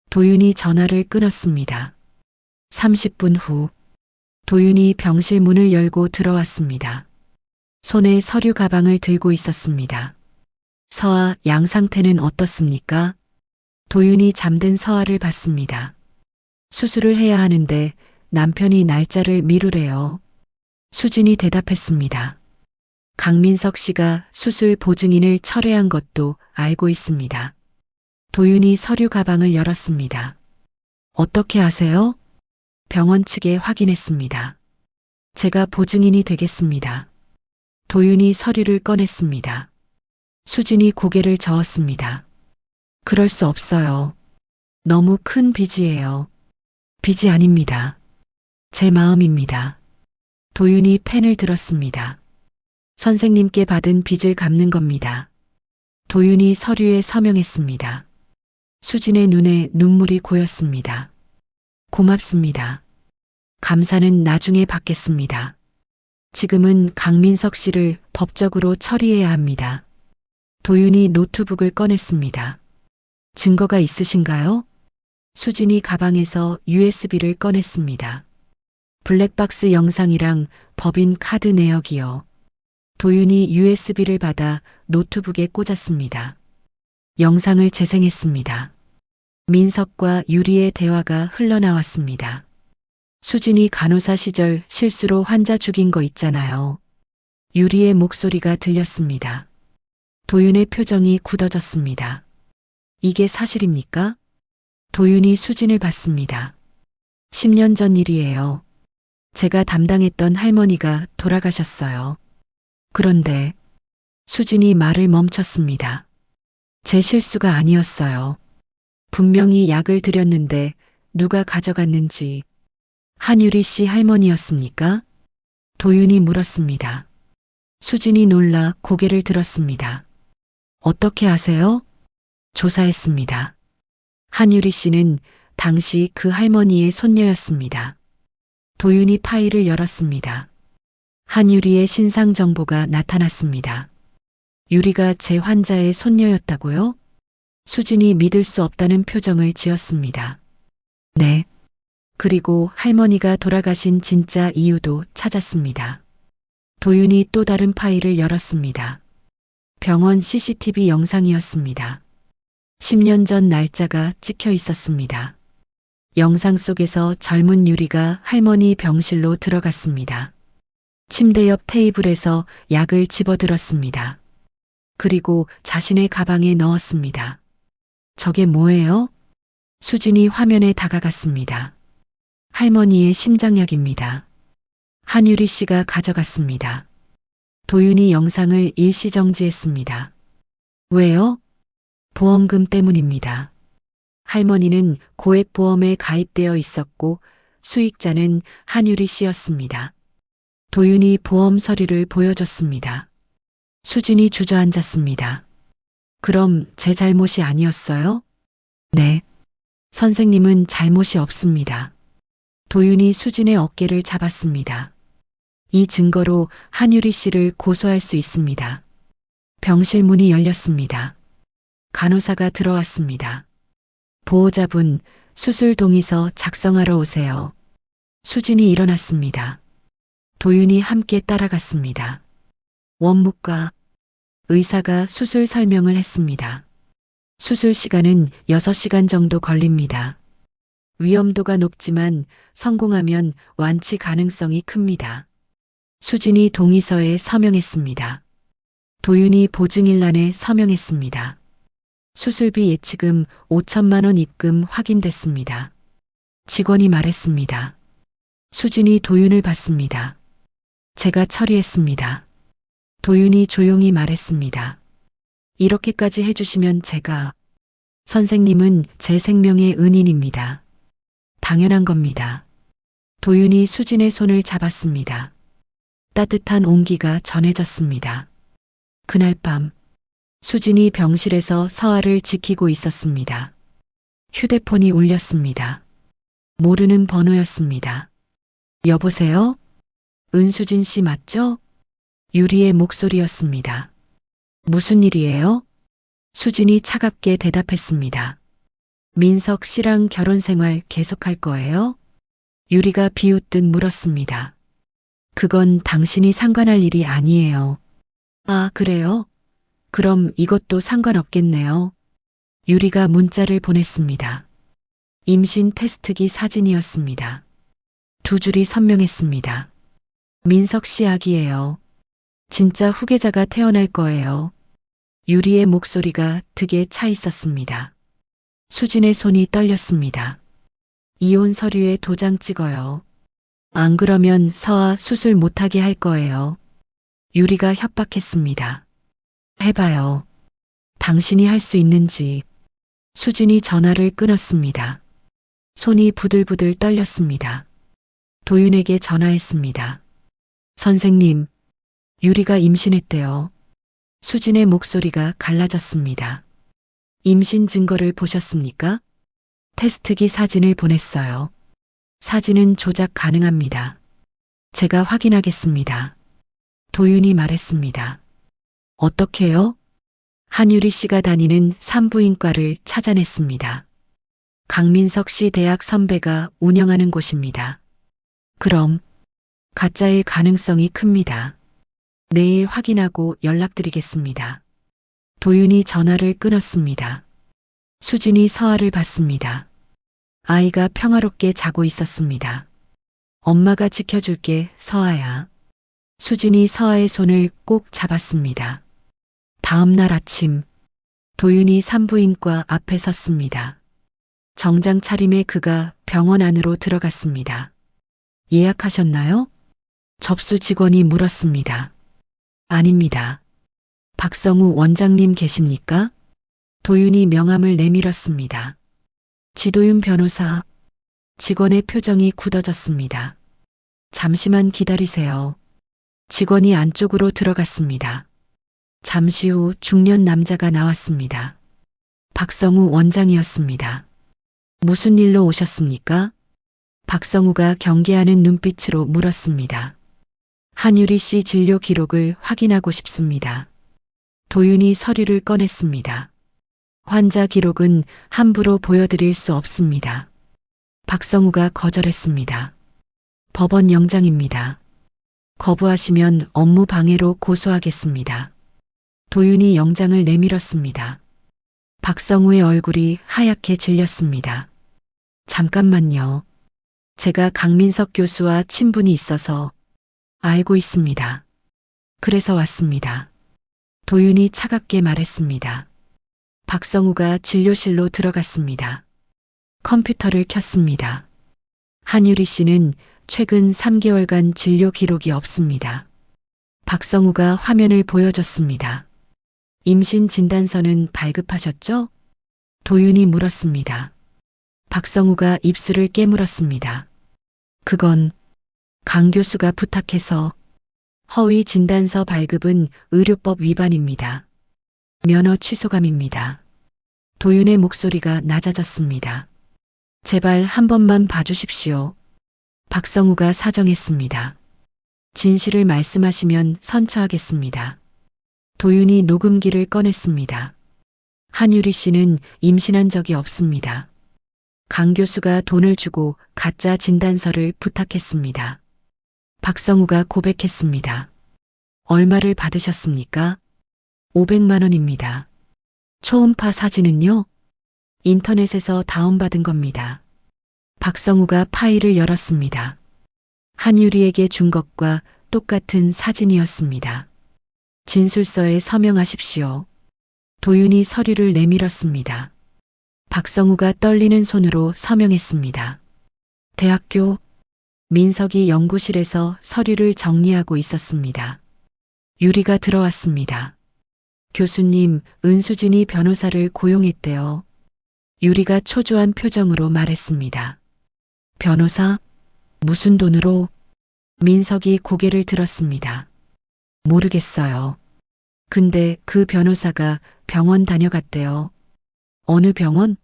도윤이 전화를 끊었습니다. 30분 후 도윤이 병실 문을 열고 들어왔습니다. 손에 서류 가방을 들고 있었습니다. 서아 양 상태는 어떻습니까? 도윤이 잠든 서아를 봤습니다. 수술을 해야 하는데 남편이 날짜를 미루래요. 수진이 대답했습니다. 강민석 씨가 수술 보증인을 철회한 것도 알고 있습니다. 도윤이 서류 가방을 열었습니다. 어떻게 아세요? 병원 측에 확인했습니다. 제가 보증인이 되겠습니다. 도윤이 서류를 꺼냈습니다. 수진이 고개를 저었습니다. 그럴 수 없어요. 너무 큰 빚이에요. 빚이 아닙니다. 제 마음입니다. 도윤이 펜을 들었습니다. 선생님께 받은 빚을 갚는 겁니다. 도윤이 서류에 서명했습니다. 수진의 눈에 눈물이 고였습니다. 고맙습니다. 감사는 나중에 받겠습니다. 지금은 강민석 씨를 법적으로 처리해야 합니다. 도윤이 노트북을 꺼냈습니다. 증거가 있으신가요? 수진이 가방에서 USB를 꺼냈습니다. 블랙박스 영상이랑 법인 카드 내역이요. 도윤이 USB를 받아 노트북에 꽂았습니다. 영상을 재생했습니다. 민석과 유리의 대화가 흘러나왔습니다. 수진이 간호사 시절 실수로 환자 죽인 거 있잖아요. 유리의 목소리가 들렸습니다. 도윤의 표정이 굳어졌습니다. 이게 사실입니까? 도윤이 수진을 봤습니다. 10년 전 일이에요. 제가 담당했던 할머니가 돌아가셨어요. 그런데 수진이 말을 멈췄습니다. 제 실수가 아니었어요. 분명히 약을 드렸는데 누가 가져갔는지. 한유리 씨 할머니였습니까? 도윤이 물었습니다. 수진이 놀라 고개를 들었습니다. 어떻게 아세요? 조사했습니다. 한유리 씨는 당시 그 할머니의 손녀였습니다. 도윤이 파일을 열었습니다. 한유리의 신상 정보가 나타났습니다. 유리가 제 환자의 손녀였다고요? 수진이 믿을 수 없다는 표정을 지었습니다. 네. 그리고 할머니가 돌아가신 진짜 이유도 찾았습니다. 도윤이 또 다른 파일을 열었습니다. 병원 CCTV 영상이었습니다. 10년 전 날짜가 찍혀 있었습니다. 영상 속에서 젊은 유리가 할머니 병실로 들어갔습니다. 침대 옆 테이블에서 약을 집어들었습니다. 그리고 자신의 가방에 넣었습니다. 저게 뭐예요? 수진이 화면에 다가갔습니다. 할머니의 심장약입니다. 한유리 씨가 가져갔습니다. 도윤이 영상을 일시정지했습니다. 왜요? 보험금 때문입니다. 할머니는 고액보험에 가입되어 있었고 수익자는 한유리 씨였습니다. 도윤이 보험 서류를 보여줬습니다. 수진이 주저앉았습니다. 그럼 제 잘못이 아니었어요? 네. 선생님은 잘못이 없습니다. 도윤이 수진의 어깨를 잡았습니다. 이 증거로 한유리 씨를 고소할 수 있습니다. 병실 문이 열렸습니다. 간호사가 들어왔습니다. 보호자분, 수술 동의서 작성하러 오세요. 수진이 일어났습니다. 도윤이 함께 따라갔습니다. 원무과 의사가 수술 설명을 했습니다. 수술 시간은 6시간 정도 걸립니다. 위험도가 높지만 성공하면 완치 가능성이 큽니다. 수진이 동의서에 서명했습니다. 도윤이 보증일란에 서명했습니다. 수술비 예치금 5천만 원 입금 확인됐습니다. 직원이 말했습니다. 수진이 도윤을 봤습니다. 제가 처리했습니다. 도윤이 조용히 말했습니다. 이렇게까지 해주시면 제가 선생님은 제 생명의 은인입니다. 당연한 겁니다. 도윤이 수진의 손을 잡았습니다. 따뜻한 온기가 전해졌습니다. 그날 밤 수진이 병실에서 서아를 지키고 있었습니다. 휴대폰이 울렸습니다. 모르는 번호였습니다. 여보세요? 은수진 씨 맞죠? 유리의 목소리였습니다. 무슨 일이에요? 수진이 차갑게 대답했습니다. 민석 씨랑 결혼 생활 계속할 거예요? 유리가 비웃듯 물었습니다. 그건 당신이 상관할 일이 아니에요. 아, 그래요? 그럼 이것도 상관없겠네요. 유리가 문자를 보냈습니다. 임신 테스트기 사진이었습니다. 두 줄이 선명했습니다. 민석 씨 아기예요. 진짜 후계자가 태어날 거예요. 유리의 목소리가 득에 차 있었습니다. 수진의 손이 떨렸습니다. 이혼 서류에 도장 찍어요. 안 그러면 서아 수술 못하게 할 거예요. 유리가 협박했습니다. 해봐요. 당신이 할 수 있는지. 수진이 전화를 끊었습니다. 손이 부들부들 떨렸습니다. 도윤에게 전화했습니다. 선생님, 유리가 임신했대요. 수진의 목소리가 갈라졌습니다. 임신 증거를 보셨습니까? 테스트기 사진을 보냈어요. 사진은 조작 가능합니다. 제가 확인하겠습니다. 도윤이 말했습니다. 어떻게요? 한유리 씨가 다니는 산부인과를 찾아냈습니다. 강민석 씨 대학 선배가 운영하는 곳입니다. 그럼 가짜일 가능성이 큽니다. 내일 확인하고 연락드리겠습니다. 도윤이 전화를 끊었습니다. 수진이 서아를 봤습니다. 아이가 평화롭게 자고 있었습니다. 엄마가 지켜줄게, 서아야. 수진이 서아의 손을 꼭 잡았습니다. 다음 날 아침, 도윤이 산부인과 앞에 섰습니다. 정장 차림의 그가 병원 안으로 들어갔습니다. 예약하셨나요? 접수 직원이 물었습니다. 아닙니다. 박성우 원장님 계십니까? 도윤이 명함을 내밀었습니다. 지도윤 변호사. 직원의 표정이 굳어졌습니다. 잠시만 기다리세요. 직원이 안쪽으로 들어갔습니다. 잠시 후 중년 남자가 나왔습니다. 박성우 원장이었습니다. 무슨 일로 오셨습니까? 박성우가 경계하는 눈빛으로 물었습니다. 한유리 씨 진료 기록을 확인하고 싶습니다. 도윤이 서류를 꺼냈습니다. 환자 기록은 함부로 보여드릴 수 없습니다. 박성우가 거절했습니다. 법원 영장입니다. 거부하시면 업무 방해로 고소하겠습니다. 도윤이 영장을 내밀었습니다. 박성우의 얼굴이 하얗게 질렸습니다. 잠깐만요. 제가 강민석 교수와 친분이 있어서 알고 있습니다. 그래서 왔습니다. 도윤이 차갑게 말했습니다. 박성우가 진료실로 들어갔습니다. 컴퓨터를 켰습니다. 한유리 씨는 최근 3개월간 진료 기록이 없습니다. 박성우가 화면을 보여줬습니다. 임신 진단서는 발급하셨죠? 도윤이 물었습니다. 박성우가 입술을 깨물었습니다. 그건 강 교수가 부탁해서 허위 진단서 발급은 의료법 위반입니다. 면허 취소감입니다. 도윤의 목소리가 낮아졌습니다. 제발 한 번만 봐주십시오. 박성우가 사정했습니다. 진실을 말씀하시면 선처하겠습니다. 도윤이 녹음기를 꺼냈습니다. 한유리 씨는 임신한 적이 없습니다. 강 교수가 돈을 주고 가짜 진단서를 부탁했습니다. 박성우가 고백했습니다. 얼마를 받으셨습니까? 500만 원입니다. 초음파 사진은요? 인터넷에서 다운받은 겁니다. 박성우가 파일을 열었습니다. 한유리에게 준 것과 똑같은 사진이었습니다. 진술서에 서명하십시오. 도윤이 서류를 내밀었습니다. 박성우가 떨리는 손으로 서명했습니다. 대학교 민석이 연구실에서 서류를 정리하고 있었습니다. 유리가 들어왔습니다. 교수님, 은수진이 변호사를 고용했대요. 유리가 초조한 표정으로 말했습니다. 변호사? 무슨 돈으로? 민석이 고개를 들었습니다. 모르겠어요. 근데 그 변호사가 병원 다녀갔대요. 어느 병원?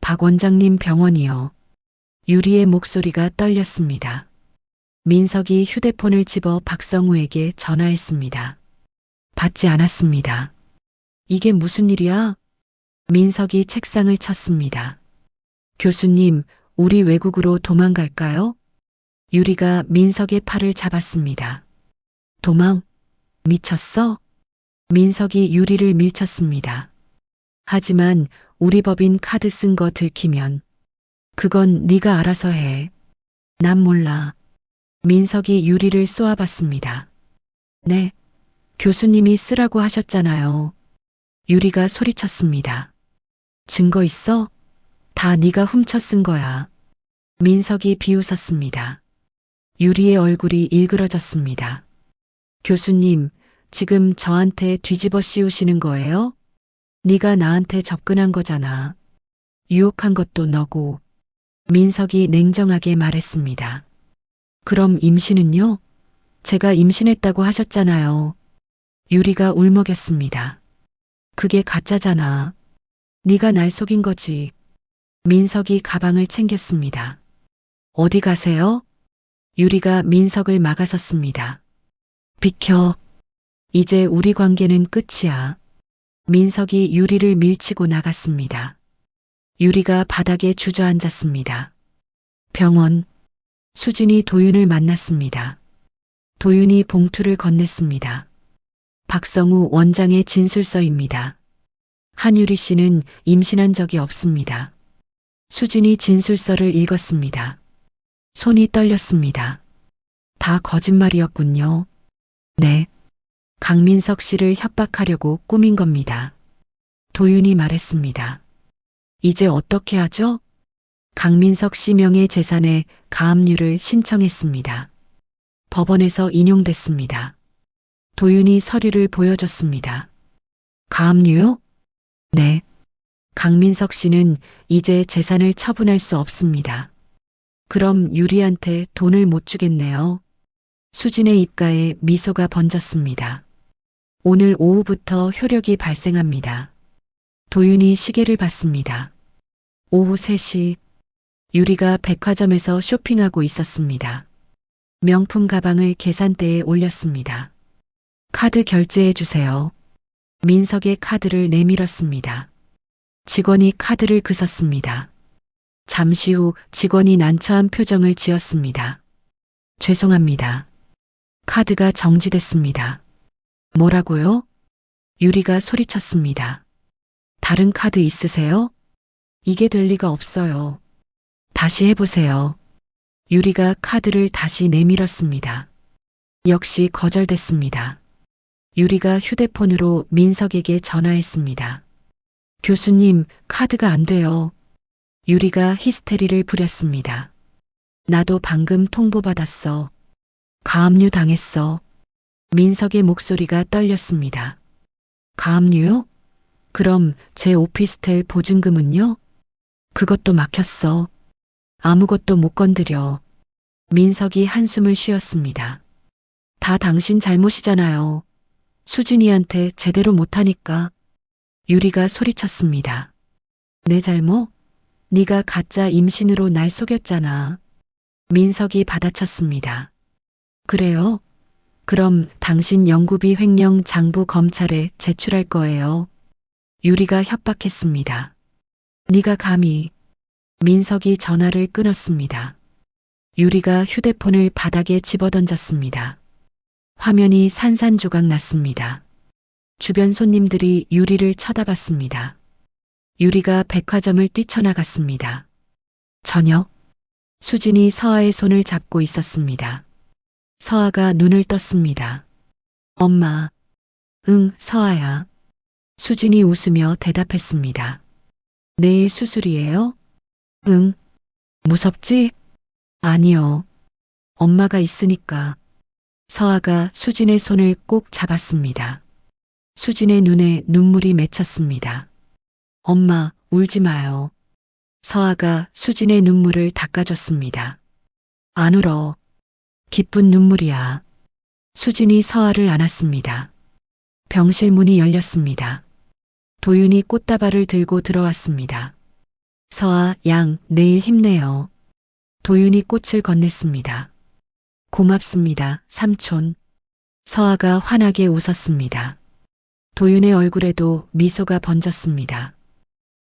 박 원장님 병원이요. 유리의 목소리가 떨렸습니다. 민석이 휴대폰을 집어 박성우에게 전화했습니다. 받지 않았습니다. 이게 무슨 일이야? 민석이 책상을 쳤습니다. 교수님, 우리 외국으로 도망갈까요? 유리가 민석의 팔을 잡았습니다. 도망? 미쳤어? 민석이 유리를 밀쳤습니다. 하지만 우리 법인 카드 쓴 거 들키면 그건 네가 알아서 해. 난 몰라. 민석이 유리를 쏘아봤습니다. 네. 교수님이 쓰라고 하셨잖아요. 유리가 소리쳤습니다. 증거 있어? 다 네가 훔쳐 쓴 거야. 민석이 비웃었습니다. 유리의 얼굴이 일그러졌습니다. 교수님, 지금 저한테 뒤집어 씌우시는 거예요? 네가 나한테 접근한 거잖아. 유혹한 것도 너고. 민석이 냉정하게 말했습니다. 그럼 임신은요? 제가 임신했다고 하셨잖아요. 유리가 울먹였습니다. 그게 가짜잖아. 네가 날 속인 거지. 민석이 가방을 챙겼습니다. 어디 가세요? 유리가 민석을 막아섰습니다. 비켜. 이제 우리 관계는 끝이야. 민석이 유리를 밀치고 나갔습니다. 유리가 바닥에 주저앉았습니다. 병원. 수진이 도윤을 만났습니다. 도윤이 봉투를 건넸습니다. 박성우 원장의 진술서입니다. 한유리 씨는 임신한 적이 없습니다. 수진이 진술서를 읽었습니다. 손이 떨렸습니다. 다 거짓말이었군요. 네. 강민석 씨를 협박하려고 꾸민 겁니다. 도윤이 말했습니다. 이제 어떻게 하죠? 강민석 씨 명의 재산에 가압류를 신청했습니다. 법원에서 인용됐습니다. 도윤이 서류를 보여줬습니다. 가압류요? 네. 강민석 씨는 이제 재산을 처분할 수 없습니다. 그럼 유리한테 돈을 못 주겠네요. 수진의 입가에 미소가 번졌습니다. 오늘 오후부터 효력이 발생합니다. 도윤이 시계를 봤습니다. 오후 3시. 유리가 백화점에서 쇼핑하고 있었습니다. 명품 가방을 계산대에 올렸습니다. 카드 결제해 주세요. 민석의 카드를 내밀었습니다. 직원이 카드를 그었습니다. 잠시 후 직원이 난처한 표정을 지었습니다. 죄송합니다. 카드가 정지됐습니다. 뭐라고요? 유리가 소리쳤습니다. 다른 카드 있으세요? 이게 될 리가 없어요. 다시 해보세요. 유리가 카드를 다시 내밀었습니다. 역시 거절됐습니다. 유리가 휴대폰으로 민석에게 전화했습니다. 교수님, 카드가 안 돼요. 유리가 히스테리를 부렸습니다. 나도 방금 통보받았어. 가압류 당했어. 민석의 목소리가 떨렸습니다. 가압류요? 그럼 제 오피스텔 보증금은요? 그것도 막혔어. 아무것도 못 건드려. 민석이 한숨을 쉬었습니다. 다 당신 잘못이잖아요. 수진이한테 제대로 못하니까. 유리가 소리쳤습니다. 내 잘못? 네가 가짜 임신으로 날 속였잖아. 민석이 받아쳤습니다. 그래요? 그럼 당신 연구비 횡령 장부 검찰에 제출할 거예요. 유리가 협박했습니다. 네가 감히. 민석이 전화를 끊었습니다. 유리가 휴대폰을 바닥에 집어던졌습니다. 화면이 산산조각 났습니다. 주변 손님들이 유리를 쳐다봤습니다. 유리가 백화점을 뛰쳐나갔습니다. 저녁, 수진이 서아의 손을 잡고 있었습니다. 서아가 눈을 떴습니다. 엄마. 응, 서아야. 수진이 웃으며 대답했습니다. 내일 수술이에요? 응. 무섭지? 아니요. 엄마가 있으니까. 서아가 수진의 손을 꼭 잡았습니다. 수진의 눈에 눈물이 맺혔습니다. 엄마, 울지 마요. 서아가 수진의 눈물을 닦아줬습니다. 안 울어. 기쁜 눈물이야. 수진이 서아를 안았습니다. 병실 문이 열렸습니다. 도윤이 꽃다발을 들고 들어왔습니다. 서아, 양, 내일 힘내요. 도윤이 꽃을 건넸습니다. 고맙습니다, 삼촌. 서아가 환하게 웃었습니다. 도윤의 얼굴에도 미소가 번졌습니다.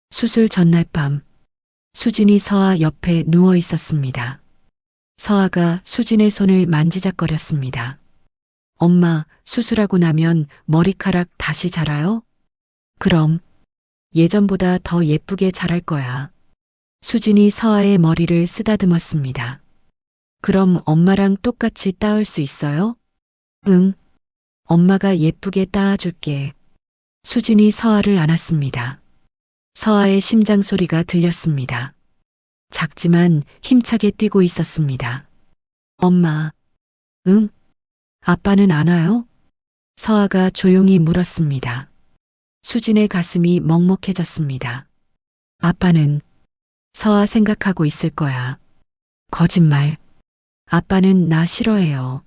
수술 전날 밤, 수진이 서아 옆에 누워 있었습니다. 서아가 수진의 손을 만지작거렸습니다. 엄마, 수술하고 나면 머리카락 다시 자라요? 그럼 예전보다 더 예쁘게 자랄 거야. 수진이 서아의 머리를 쓰다듬었습니다. 그럼 엄마랑 똑같이 따을 수 있어요? 응. 엄마가 예쁘게 따아줄게. 수진이 서아를 안았습니다. 서아의 심장 소리가 들렸습니다. 작지만 힘차게 뛰고 있었습니다. 엄마. 응? 아빠는 안 와요? 서아가 조용히 물었습니다. 수진의 가슴이 먹먹해졌습니다. 아빠는 서아 생각하고 있을 거야. 거짓말. 아빠는 나 싫어해요.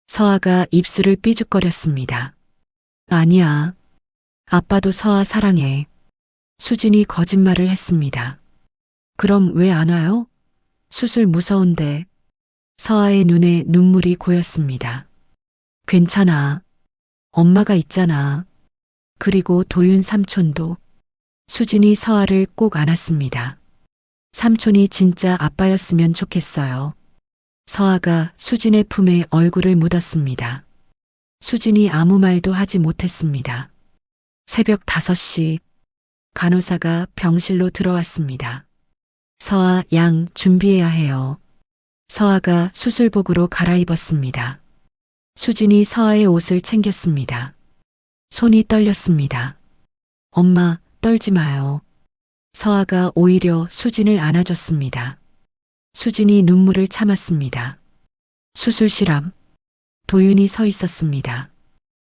서아가 입술을 삐죽거렸습니다. 아니야. 아빠도 서아 사랑해. 수진이 거짓말을 했습니다. 그럼 왜 안 와요? 수술 무서운데. 서아의 눈에 눈물이 고였습니다. 괜찮아. 엄마가 있잖아. 그리고 도윤 삼촌도. 수진이 서아를 꼭 안았습니다. 삼촌이 진짜 아빠였으면 좋겠어요. 서아가 수진의 품에 얼굴을 묻었습니다. 수진이 아무 말도 하지 못했습니다. 새벽 5시 간호사가 병실로 들어왔습니다. 서아, 양 준비해야 해요. 서아가 수술복으로 갈아입었습니다. 수진이 서아의 옷을 챙겼습니다. 손이 떨렸습니다. 엄마, 떨지 마요. 서아가 오히려 수진을 안아줬습니다. 수진이 눈물을 참았습니다. 수술실 앞 도윤이 서 있었습니다.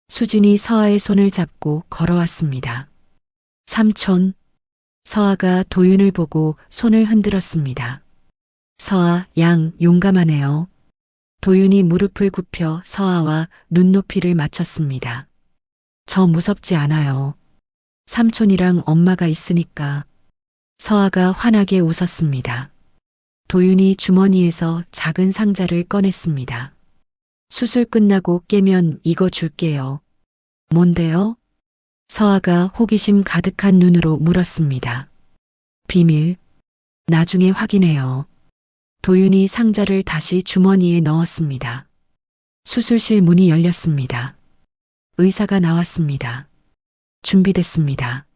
수진이 서아의 손을 잡고 걸어왔습니다. 삼촌. 서아가 도윤을 보고 손을 흔들었습니다. 서아, 양 용감하네요. 도윤이 무릎을 굽혀 서아와 눈높이를 맞췄습니다. 저 무섭지 않아요. 삼촌이랑 엄마가 있으니까. 서아가 환하게 웃었습니다. 도윤이 주머니에서 작은 상자를 꺼냈습니다. 수술 끝나고 깨면 이거 줄게요. 뭔데요? 서아가 호기심 가득한 눈으로 물었습니다. 비밀. 나중에 확인해요. 도윤이 상자를 다시 주머니에 넣었습니다. 수술실 문이 열렸습니다. 의사가 나왔습니다. 준비됐습니다.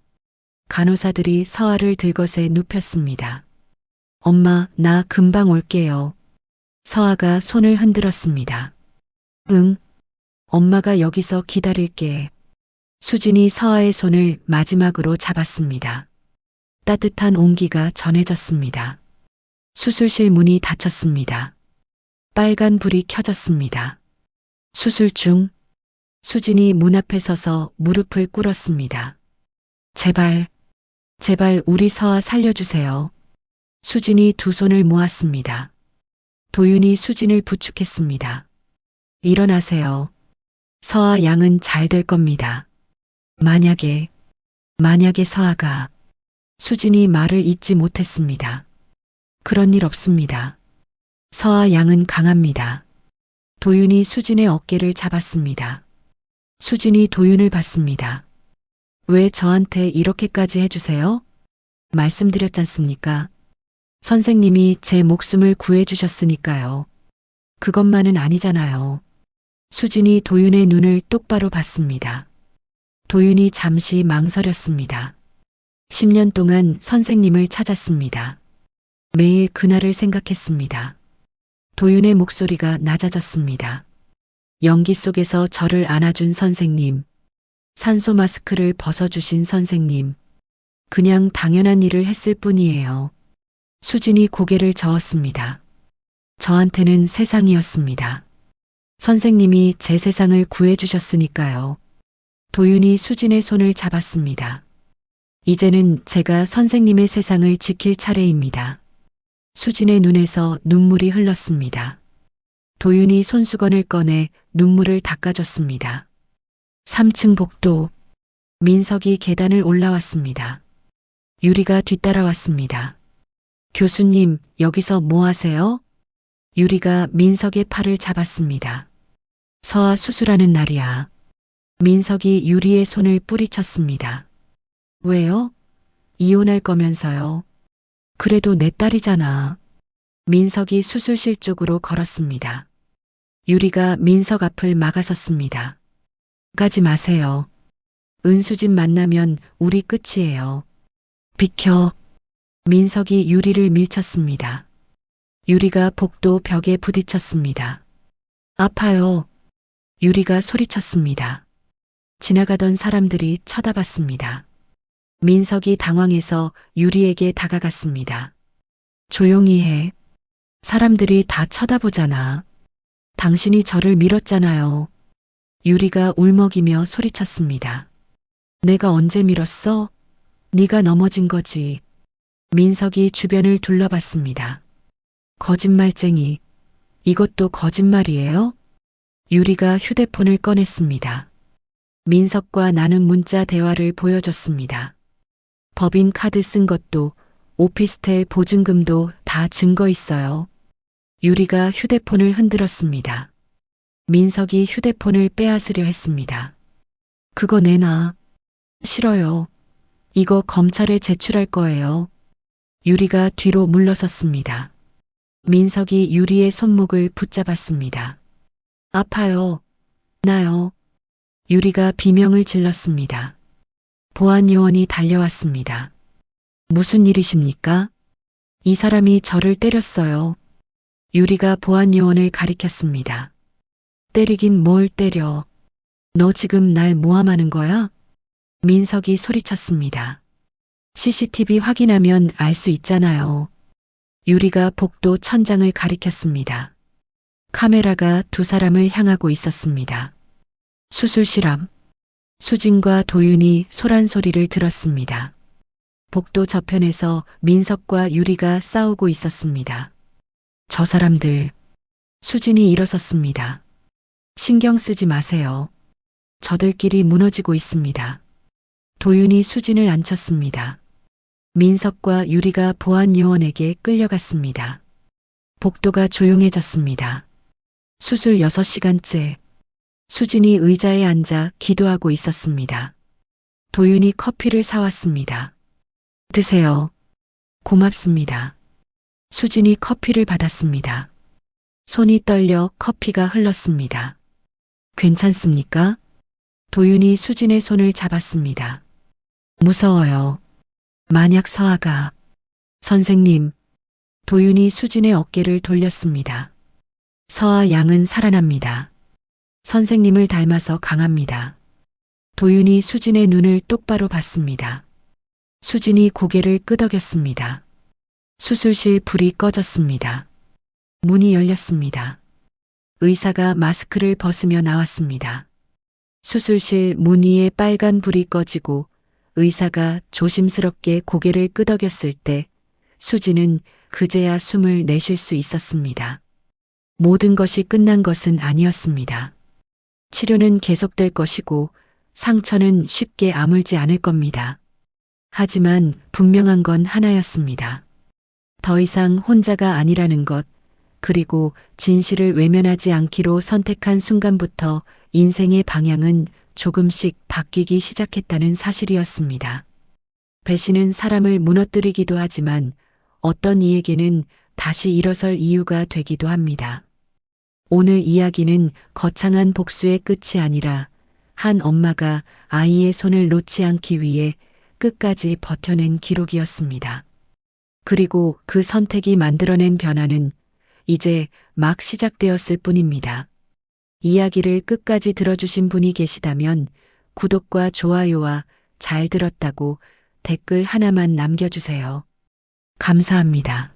간호사들이 서아를 들것에 눕혔습니다. 엄마, 나 금방 올게요. 서아가 손을 흔들었습니다. 응, 엄마가 여기서 기다릴게. 수진이 서아의 손을 마지막으로 잡았습니다. 따뜻한 온기가 전해졌습니다. 수술실 문이 닫혔습니다. 빨간 불이 켜졌습니다. 수술 중 수진이 문 앞에 서서 무릎을 꿇었습니다. 제발, 제발 우리 서아 살려주세요. 수진이 두 손을 모았습니다. 도윤이 수진을 부축했습니다. 일어나세요. 서아 양은 잘 될 겁니다. 만약에 서아가 수진이 말을 잇지 못했습니다. 그런 일 없습니다. 서아 양은 강합니다. 도윤이 수진의 어깨를 잡았습니다. 수진이 도윤을 봤습니다. 왜 저한테 이렇게까지 해주세요? 말씀드렸잖습니까? 선생님이 제 목숨을 구해주셨으니까요. 그것만은 아니잖아요. 수진이 도윤의 눈을 똑바로 봤습니다. 도윤이 잠시 망설였습니다. 10년 동안 선생님을 찾았습니다. 매일 그날을 생각했습니다. 도윤의 목소리가 낮아졌습니다. 연기 속에서 저를 안아준 선생님, 산소 마스크를 벗어주신 선생님, 그냥 당연한 일을 했을 뿐이에요. 수진이 고개를 저었습니다. 저한테는 세상이었습니다. 선생님이 제 세상을 구해주셨으니까요. 도윤이 수진의 손을 잡았습니다. 이제는 제가 선생님의 세상을 지킬 차례입니다. 수진의 눈에서 눈물이 흘렀습니다. 도윤이 손수건을 꺼내 눈물을 닦아줬습니다. 3층 복도. 민석이 계단을 올라왔습니다. 유리가 뒤따라왔습니다. 교수님, 여기서 뭐 하세요? 유리가 민석의 팔을 잡았습니다. 서아 수술하는 날이야. 민석이 유리의 손을 뿌리쳤습니다. 왜요? 이혼할 거면서요. 그래도 내 딸이잖아. 민석이 수술실 쪽으로 걸었습니다. 유리가 민석 앞을 막아섰습니다. 가지 마세요. 은수진 만나면 우리 끝이에요. 비켜. 민석이 유리를 밀쳤습니다. 유리가 복도 벽에 부딪혔습니다. 아파요. 유리가 소리쳤습니다. 지나가던 사람들이 쳐다봤습니다. 민석이 당황해서 유리에게 다가갔습니다. 조용히 해. 사람들이 다 쳐다보잖아. 당신이 저를 밀었잖아요. 유리가 울먹이며 소리쳤습니다. 내가 언제 밀었어? 네가 넘어진 거지. 민석이 주변을 둘러봤습니다. 거짓말쟁이. 이것도 거짓말이에요? 유리가 휴대폰을 꺼냈습니다. 민석과 나눈 문자 대화를 보여줬습니다. 법인 카드 쓴 것도 오피스텔 보증금도 다 증거 있어요. 유리가 휴대폰을 흔들었습니다. 민석이 휴대폰을 빼앗으려 했습니다. 그거 내놔. 싫어요. 이거 검찰에 제출할 거예요. 유리가 뒤로 물러섰습니다. 민석이 유리의 손목을 붙잡았습니다. 아파요. 나요. 유리가 비명을 질렀습니다. 보안요원이 달려왔습니다. 무슨 일이십니까? 이 사람이 저를 때렸어요. 유리가 보안요원을 가리켰습니다. 때리긴 뭘 때려. 너 지금 날 모함하는 거야? 민석이 소리쳤습니다. CCTV 확인하면 알 수 있잖아요. 유리가 복도 천장을 가리켰습니다. 카메라가 두 사람을 향하고 있었습니다. 수술실 앞. 수진과 도윤이 소란 소리를 들었습니다. 복도 저편에서 민석과 유리가 싸우고 있었습니다. 저 사람들. 수진이 일어섰습니다. 신경 쓰지 마세요. 저들끼리 무너지고 있습니다. 도윤이 수진을 앉혔습니다. 민석과 유리가 보안요원에게 끌려갔습니다. 복도가 조용해졌습니다. 수술 6시간째. 수진이 의자에 앉아 기도하고 있었습니다. 도윤이 커피를 사왔습니다. 드세요. 고맙습니다. 수진이 커피를 받았습니다. 손이 떨려 커피가 흘렀습니다. 괜찮습니까? 도윤이 수진의 손을 잡았습니다. 무서워요. 만약 서아가. 선생님, 도윤이 수진의 어깨를 돌렸습니다. 서아 양은 살아납니다. 선생님을 닮아서 강합니다. 도윤이 수진의 눈을 똑바로 봤습니다. 수진이 고개를 끄덕였습니다. 수술실 불이 꺼졌습니다. 문이 열렸습니다. 의사가 마스크를 벗으며 나왔습니다. 수술실 문 위에 빨간 불이 꺼지고 의사가 조심스럽게 고개를 끄덕였을 때 수진은 그제야 숨을 내쉴 수 있었습니다. 모든 것이 끝난 것은 아니었습니다. 치료는 계속될 것이고 상처는 쉽게 아물지 않을 겁니다. 하지만 분명한 건 하나였습니다. 더 이상 혼자가 아니라는 것, 그리고 진실을 외면하지 않기로 선택한 순간부터 인생의 방향은 조금씩 바뀌기 시작했다는 사실이었습니다. 배신은 사람을 무너뜨리기도 하지만 어떤 이에게는 다시 일어설 이유가 되기도 합니다. 오늘 이야기는 거창한 복수의 끝이 아니라 한 엄마가 아이의 손을 놓지 않기 위해 끝까지 버텨낸 기록이었습니다. 그리고 그 선택이 만들어낸 변화는 이제 막 시작되었을 뿐입니다. 이야기를 끝까지 들어주신 분이 계시다면 구독과 좋아요와 잘 들었다고 댓글 하나만 남겨주세요. 감사합니다.